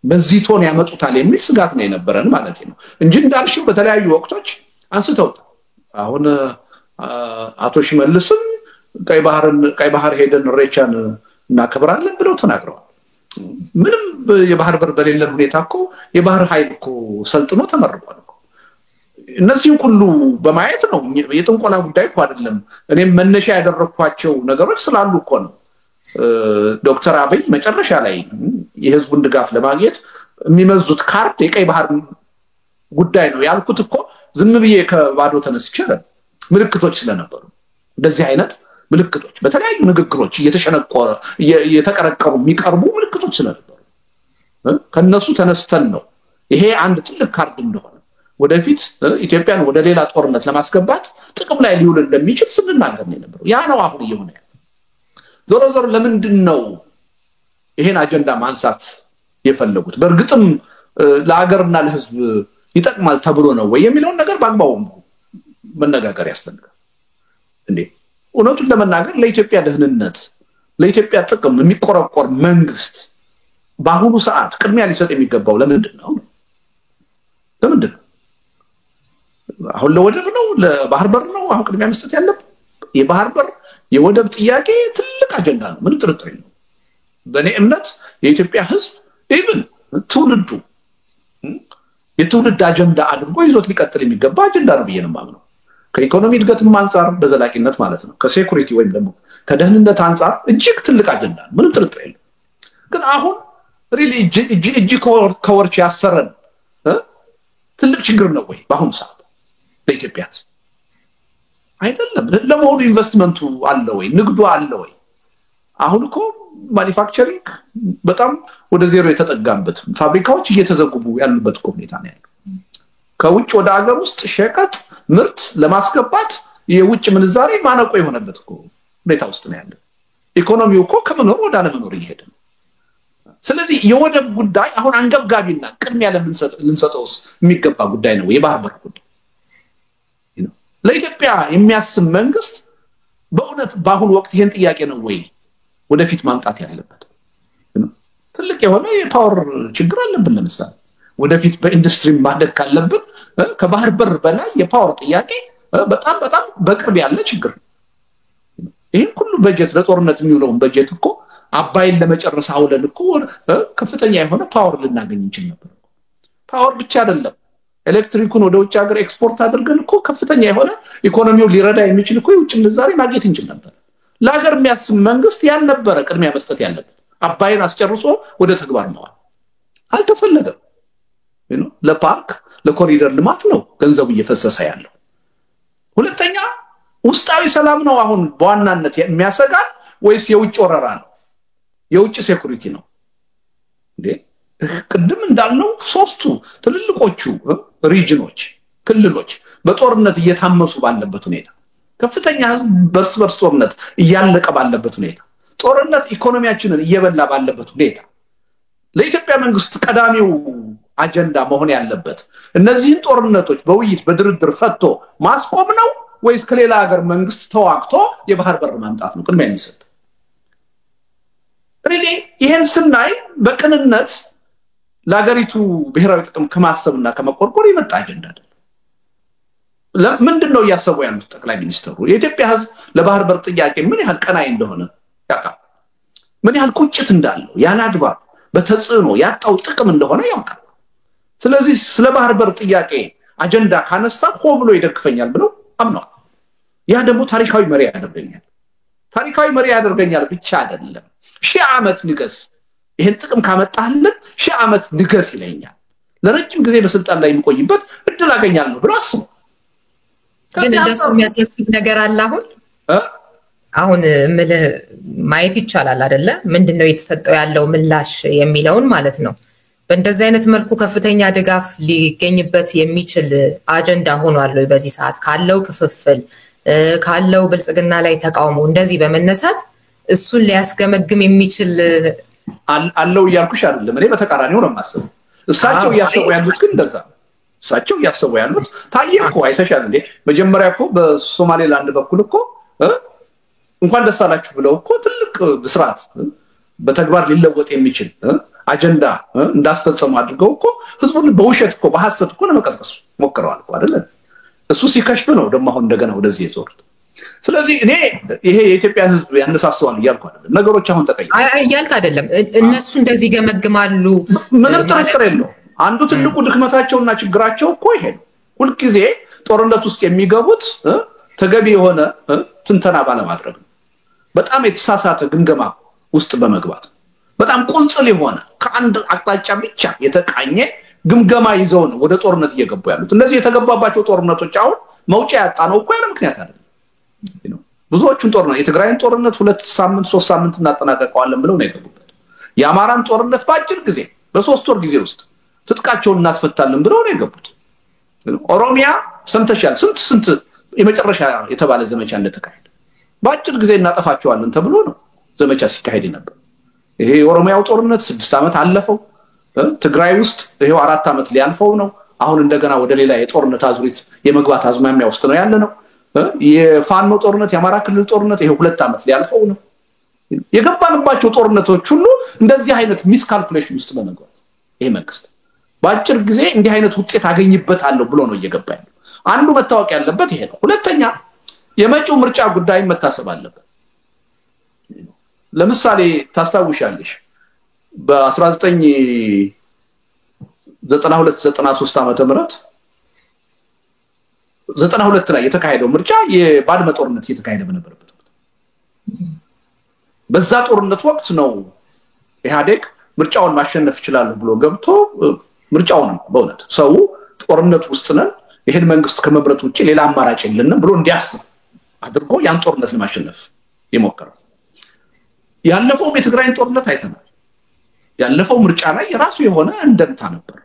በዚህ ቶን ያመጡታል የሚል ስጋት ነው የነበረን ማለት ነው እንጂ እንዳልሽው በተለያዩ ወቅቶች አንስተውት አሁን አቶ ሽመልስም ቀይ ባህር ሄደን ሬቻን እናከብራለን ብለው ተናግረዋል። ምንም የባህር በር በሌለን ሁኔታ እኮ የባህር ኃይል እኮ ሰልጥኖ ተመርቋል እኮ። እነዚህ ሁሉ በማየት ነው የጥንቆላ ጉዳይ እኮ አይደለም። እኔም መነሻ ያደረኳቸው ነገሮች ስላሉ እኮ ነው ዶክተር አብይ መጨረሻ ላይ የህዝቡን ድጋፍ ለማግኘት የሚመዙት ካርድ የቀይ ባህር ጉዳይ ነው ያልኩት እኮ ዝም ብዬ ከባዶ ተነስቼ ምልክቶች ስለነበሩ እንደዚህ አይነት ምልክቶች በተለያዩ ንግግሮች እየተቀረቀሩ የሚቀርቡ ምልክቶች ስለነበሩ ከነሱ ተነስተን ነው ይሄ አንድ ትልቅ ካርድ እንደሆነ ወደፊት ኢትዮጵያን ወደ ሌላ ጦርነት ለማስገባት ጥቅም ላይ ሊውል እንደሚችል ስንናገር ነበር ያ ነው አሁን እየሆነ ዞሮ ዞሮ ለምንድን ነው ይሄን አጀንዳ ማንሳት የፈለጉት በእርግጥም ለሀገርና ለህዝብ ይጠቅማል ተብሎ ነው ወይ የሚለው ነገር ባግባው መነጋገር ያስፈልጋል እንዴ እውነቱን ለመናገር ለኢትዮጵያ ደህንነት ለኢትዮጵያ ጥቅም የሚቆረቆር መንግስት በአሁኑ ሰዓት ቅድሚያ ሊሰጥ የሚገባው ለምንድን ነው አሁን ለወደብ ነው ለባህር በር ነው አሁን ቅድሚያ መስጠት ያለበት የባህር በር የወደብ ጥያቄ ትልቅ አጀንዳ ነው ምን ጥርጥር የለው በእኔ እምነት የኢትዮጵያ ህዝብ ኢቭን ትውልዱ የትውልድ አጀንዳ አድርጎ ይዞት ሊቀጥል የሚገባ አጀንዳ ነው ብዬ ነው የማምነው ከኢኮኖሚ እድገትም አንፃር በዘላቂነት ማለት ነው ከሴኩሪቲ ወይም ደግሞ ከደህንነት አንፃር እጅግ ትልቅ አጀንዳ ነው ምን ጥርጥር የለው ግን አሁን ሪሊ እጅ ከወርች ያሰረን ትልቅ ችግር ነው ወይ በአሁኑ ሰዓት ለኢትዮጵያ አይደለም ለሞዱ ኢንቨስትመንቱ አለ ወይ ንግዱ አለ ወይ አሁን እኮ ማኒፋክቸሪንግ በጣም ወደ ዜሮ የተጠጋበት ፋብሪካዎች እየተዘጉቡ ያሉበት ሁኔታ ነው ያለው ከውጭ ወደ ሀገር ውስጥ ሸቀጥ ምርት ለማስገባት የውጭ ምንዛሬ ማነቆ የሆነበት ሁኔታ ውስጥ ነው ያለው ኢኮኖሚው እኮ ከመኖር ወደ አለመኖር እየሄደ ነው ስለዚህ የወደብ ጉዳይ አሁን አንገብጋቢና ቅድሚያ ለምንሰጠውስ የሚገባ ጉዳይ ነው የባህር በር ጉዳይ ለኢትዮጵያ የሚያስብ መንግስት በእውነት በአሁኑ ወቅት ይሄን ጥያቄ ነው ወይ ወደፊት ማምጣት ያለበት ትልቅ የሆነ የፓወር ችግር አለብን ለምሳሌ ወደፊት በኢንዱስትሪ ማደግ ካለብን ከባህር በር በላይ የፓወር ጥያቄ በጣም በቅርብ ያለ ችግር ይሄን ሁሉ በጀት ለጦርነት የሚውለውን በጀት እኮ አባይን ለመጨረስ አውለን እኮ ከፍተኛ የሆነ ፓወር ልናገኝ እንችል ነበር ፓወር ብቻ አይደለም ኤሌክትሪኩን ወደ ውጭ ሀገር ኤክስፖርት አድርገን እኮ ከፍተኛ የሆነ ኢኮኖሚው ሊረዳ የሚችል እኮ የውጭ ምንዛሬ ማግኘት እንችል ነበር ለሀገር የሚያስብ መንግስት ያን ነበር ቅድሚያ መስጠት ያለበት አባይን አስጨርሶ ወደ ተግባር መዋል አልተፈለገም ለፓርክ ለኮሪደር ልማት ነው ገንዘቡ እየፈሰሰ ያለው ሁለተኛ ውስጣዊ ሰላም ነው አሁን በዋናነት የሚያሰጋን ወይስ የውጭ ወረራ ነው የውጭ ሴኩሪቲ ነው እንዴ ቅድም እንዳልነው ሶስቱ ትልልቆቹ ሪጅኖች ክልሎች በጦርነት እየታመሱ ባለበት ሁኔታ ከፍተኛ ህዝብ በርስ ጦርነት እያለቀ ባለበት ሁኔታ ጦርነት ኢኮኖሚያችንን እየበላ ባለበት ሁኔታ ለኢትዮጵያ መንግስት ቀዳሚው አጀንዳ መሆን ያለበት እነዚህን ጦርነቶች በውይይት በድርድር ፈቶ ማስቆም ነው ወይስ ከሌላ ሀገር መንግስት ተዋግቶ የባህር በር ማምጣት ነው ቅድሚያ የሚሰጥ ሪሊ ይሄን ስናይ በቅንነት ለሀገሪቱ ብሔራዊ ጥቅም ከማሰብና ከመቆርቆር የመጣ አጀንዳ አይደለም ምንድነው ያሰቡ ያሉት ጠቅላይ ሚኒስትሩ የኢትዮጵያ ህዝብ ለባህር በር ጥያቄ ምን ያህል ቀናይ እንደሆነ ያውቃል ምን ያህል ቁጭት እንዳለው ያናድባ በተጽዕኖ ያጣው ጥቅም እንደሆነ ያውቃል ስለዚህ ስለ ባህር በር ጥያቄ አጀንዳ ካነሳ ሆብሎ ይደግፈኛል ብለው አምነዋል ያ ደግሞ ታሪካዊ መሪ ያደርገኛል ብቻ አይደለም ሺህ ዓመት ንገስ ይሄን ጥቅም ካመጣልን ሺህ ዓመት ንገስ ይለኛል ለረጅም ጊዜ በስልጣን ላይ የሚቆይበት እድል አገኛለሁ ብለው አስቡ ግን እንደሱ የሚያስመስል ነገር አለ አሁን ማየት ይቻላል አይደለ ምንድነው የተሰጠው ያለው ምላሽ የሚለውን ማለት ነው በእንደዚህ አይነት መልኩ ከፍተኛ ድጋፍ ሊገኝበት የሚችል አጀንዳ ሆኗል ወይ በዚህ ሰዓት ካለው ክፍፍል ካለው ብልጽግና ላይ ተቃውሞ እንደዚህ በመነሳት እሱን ሊያስገመግም የሚችል አለው ያልኩሽ አይደለም እኔ በተቃራኒው ነው የማስበው እሳቸው ያሰቡ ያሉት ግን እንደዛ እሳቸው ያሰቡ ያሉት ታየኮ አይተሻል እንዴ መጀመሪያ እኮ በሶማሌላንድ በኩል እኮ እንኳን ደሳላችሁ ብለው እኮ ትልቅ ብስራት በተግባር ሊለወጥ የሚችል አጀንዳ እንዳስፈጸሙ አድርገው እኮ ህዝቡን በውሸት እኮ በሐሰት እኮ ለመቀስቀስ ሞክረዋል እኮ አይደለ እሱ ሲከሽፍ ነው ደግሞ አሁን እንደገና ወደዚህ የዞሩት ስለዚህ እኔ ይሄ የኢትዮጵያ ህዝብ ያነሳሳዋል ያልኩ አይደለም ነገሮች አሁን ተቀይረዋል ያልኩ አይደለም እነሱ እንደዚህ ገመግማሉ ምንም ጥርጥር የለው አንዱ ትልቁ ድክመታቸውና ችግራቸው እኮ ይሄ ነው ሁሉ ጊዜ ጦርነት ውስጥ የሚገቡት ተገቢ የሆነ ትንተና ባለማድረግ በጣም የተሳሳተ ግምገማ ውስጥ በመግባት በጣም ቁንጽል የሆነ ከአንድ አቅጣጫ ብቻ የተቃኘ ግምገማ ይዘው ነው ወደ ጦርነት እየገቡ ያሉት እነዚህ የተገባባቸው ጦርነቶች አሁን መውጫ ያጣ ነው እኮ ያለ ምክንያት አይደለም ብዙዎቹን ጦርነት የትግራይን ጦርነት 2 ሳምንት 3 ሳምንት እናጠናቀቀዋለን ብለው ነው የገቡበት የአማራን ጦርነት ባጭር ጊዜ በ3 ወር ጊዜ ውስጥ ትጥቃቸውን እናስፈታለን ብለው ነው የገቡት። ኦሮሚያ ሰምተሻል ስንት የመጨረሻ የተባለ ዘመቻ እንደተካሄደ በአጭር ጊዜ እናጠፋቸዋለን ተብሎ ነው ዘመቻ ሲካሄድ ነበር። ይሄ የኦሮሚያው ጦርነት 6 ዓመት አለፈው። ትግራይ ውስጥ ይሄው 4 ዓመት ሊያልፈው ነው። አሁን እንደገና ወደ ሌላ የጦርነት አዙሪት የመግባት አዝማሚያ ውስጥ ነው ያለነው። የፋኖ ጦርነት የአማራ ክልል ጦርነት ይሄው 2 ዓመት ሊያልፈው ነው። የገባንባቸው ጦርነቶች ሁሉ እንደዚህ አይነት ሚስ ካልኩሌሽን ውስጥ በመግባት ይሄ መንግስት በአጭር ጊዜ እንዲህ አይነት ውጤት አገኝበታለሁ ብሎ ነው እየገባ ያለው። አንዱ መታወቅ ያለበት ይሄ ነው። ሁለተኛ የመጪው ምርጫ ጉዳይ መታሰብ አለበት። ለምሳሌ ታስታውሻለሽ በ1992-93 ዓመተ ምህረት 92 ላይ የተካሄደው ምርጫ የባድመ ጦርነት እየተካሄደ በነበረበት ወቅት በዛ ጦርነት ወቅት ነው ኢህአዴግ ምርጫውን ማሸነፍ ይችላል ብሎ ገብቶ ምርጫውን በእውነት ሰው ጦርነት ውስጥ ነን ይሄን መንግስት ከመብረት ውጪ ሌላ አማራጭ የለንም ብሎ እንዲያስብ አድርጎ ያን ጦርነት ለማሸነፍ የሞከረው። ያለፈው የትግራይን ጦርነት አይተናል። ያለፈው ምርጫ ላይ የራሱ የሆነ እንደምታ ነበር።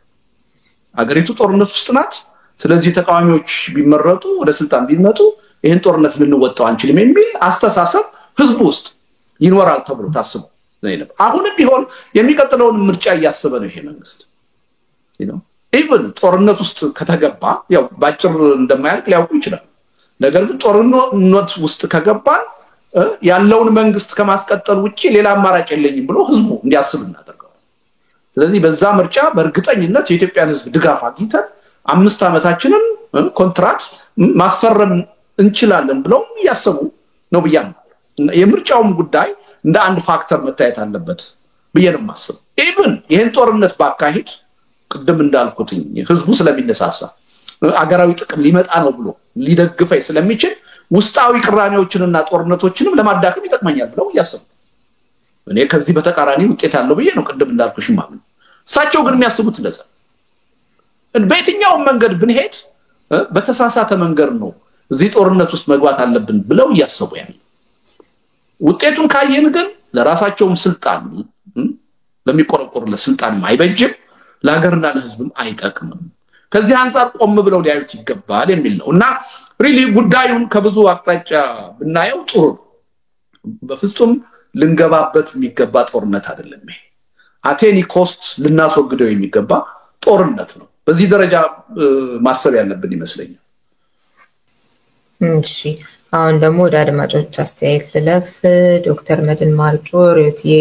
አገሪቱ ጦርነት ውስጥ ናት። ስለዚህ ተቃዋሚዎች ቢመረጡ ወደ ስልጣን ቢመጡ ይሄን ጦርነት ልንወጣው አንችልም የሚል አስተሳሰብ ህዝቡ ውስጥ ይኖራል ተብሎ ታስቦ ነው። አሁንም ቢሆን የሚቀጥለውን ምርጫ እያሰበ ነው ይሄ መንግስት። ኢቭን ጦርነት ውስጥ ከተገባ ያው ባጭር እንደማያልቅ ሊያውቁ ይችላል። ነገር ግን ጦርነት ውስጥ ከገባ ያለውን መንግስት ከማስቀጠል ውጪ ሌላ አማራጭ የለኝም ብሎ ህዝቡ እንዲያስብ እናደርጋለን። ስለዚህ በዛ ምርጫ በእርግጠኝነት የኢትዮጵያን ህዝብ ድጋፍ አግኝተን 5 ዓመታችንን ኮንትራክት ማስፈረም እንችላለን ብለው ያሰቡ ነው ብያለሁ። የምርጫውም ጉዳይ እንደ አንድ ፋክተር መታየት አለበት ብዬንም ማስብ። ኢቭን ይሄን ጦርነት ባካሂድ ቅድም እንዳልኩትኝ ህዝቡ ስለሚነሳሳ አገራዊ ጥቅም ሊመጣ ነው ብሎ ሊደግፈይ ስለሚችል ውስጣዊ ቅራኔዎችንና ጦርነቶችንም ለማዳከም ይጠቅመኛል ብለው ያሰቡ። እኔ ከዚህ በተቃራኒ ውጤት ያለው ብዬ ነው ቅድም እንዳልኩሽ ማለት። እሳቸው ግን የሚያስቡት እንደዛ በየትኛው መንገድ ብንሄድ በተሳሳተ መንገድ ነው እዚህ ጦርነት ውስጥ መግባት አለብን ብለው ያሰቡ ያለው። ውጤቱን ካየን ግን ለራሳቸው ስልጣን ለሚቆረቆሩለት ስልጣን አይበጅም፣ ለሀገርና ለህዝብም አይጠቅምም። ከዚህ አንፃር ቆም ብለው ሊያዩት ይገባል የሚል ነው እና ሪሊ ጉዳዩን ከብዙ አቅጣጫ ብናየው ጥሩ ነው። በፍጹም ልንገባበት የሚገባ ጦርነት አይደለም። ይሄ አቴኒ ኮስት ልናስወግደው የሚገባ ጦርነት ነው። በዚህ ደረጃ ማሰብ ያለብን ይመስለኛል። እሺ አሁን ደግሞ ወደ አድማጮች አስተያየት ልለፍ። ዶክተር መድን ማርጮ ሪዮቲዬ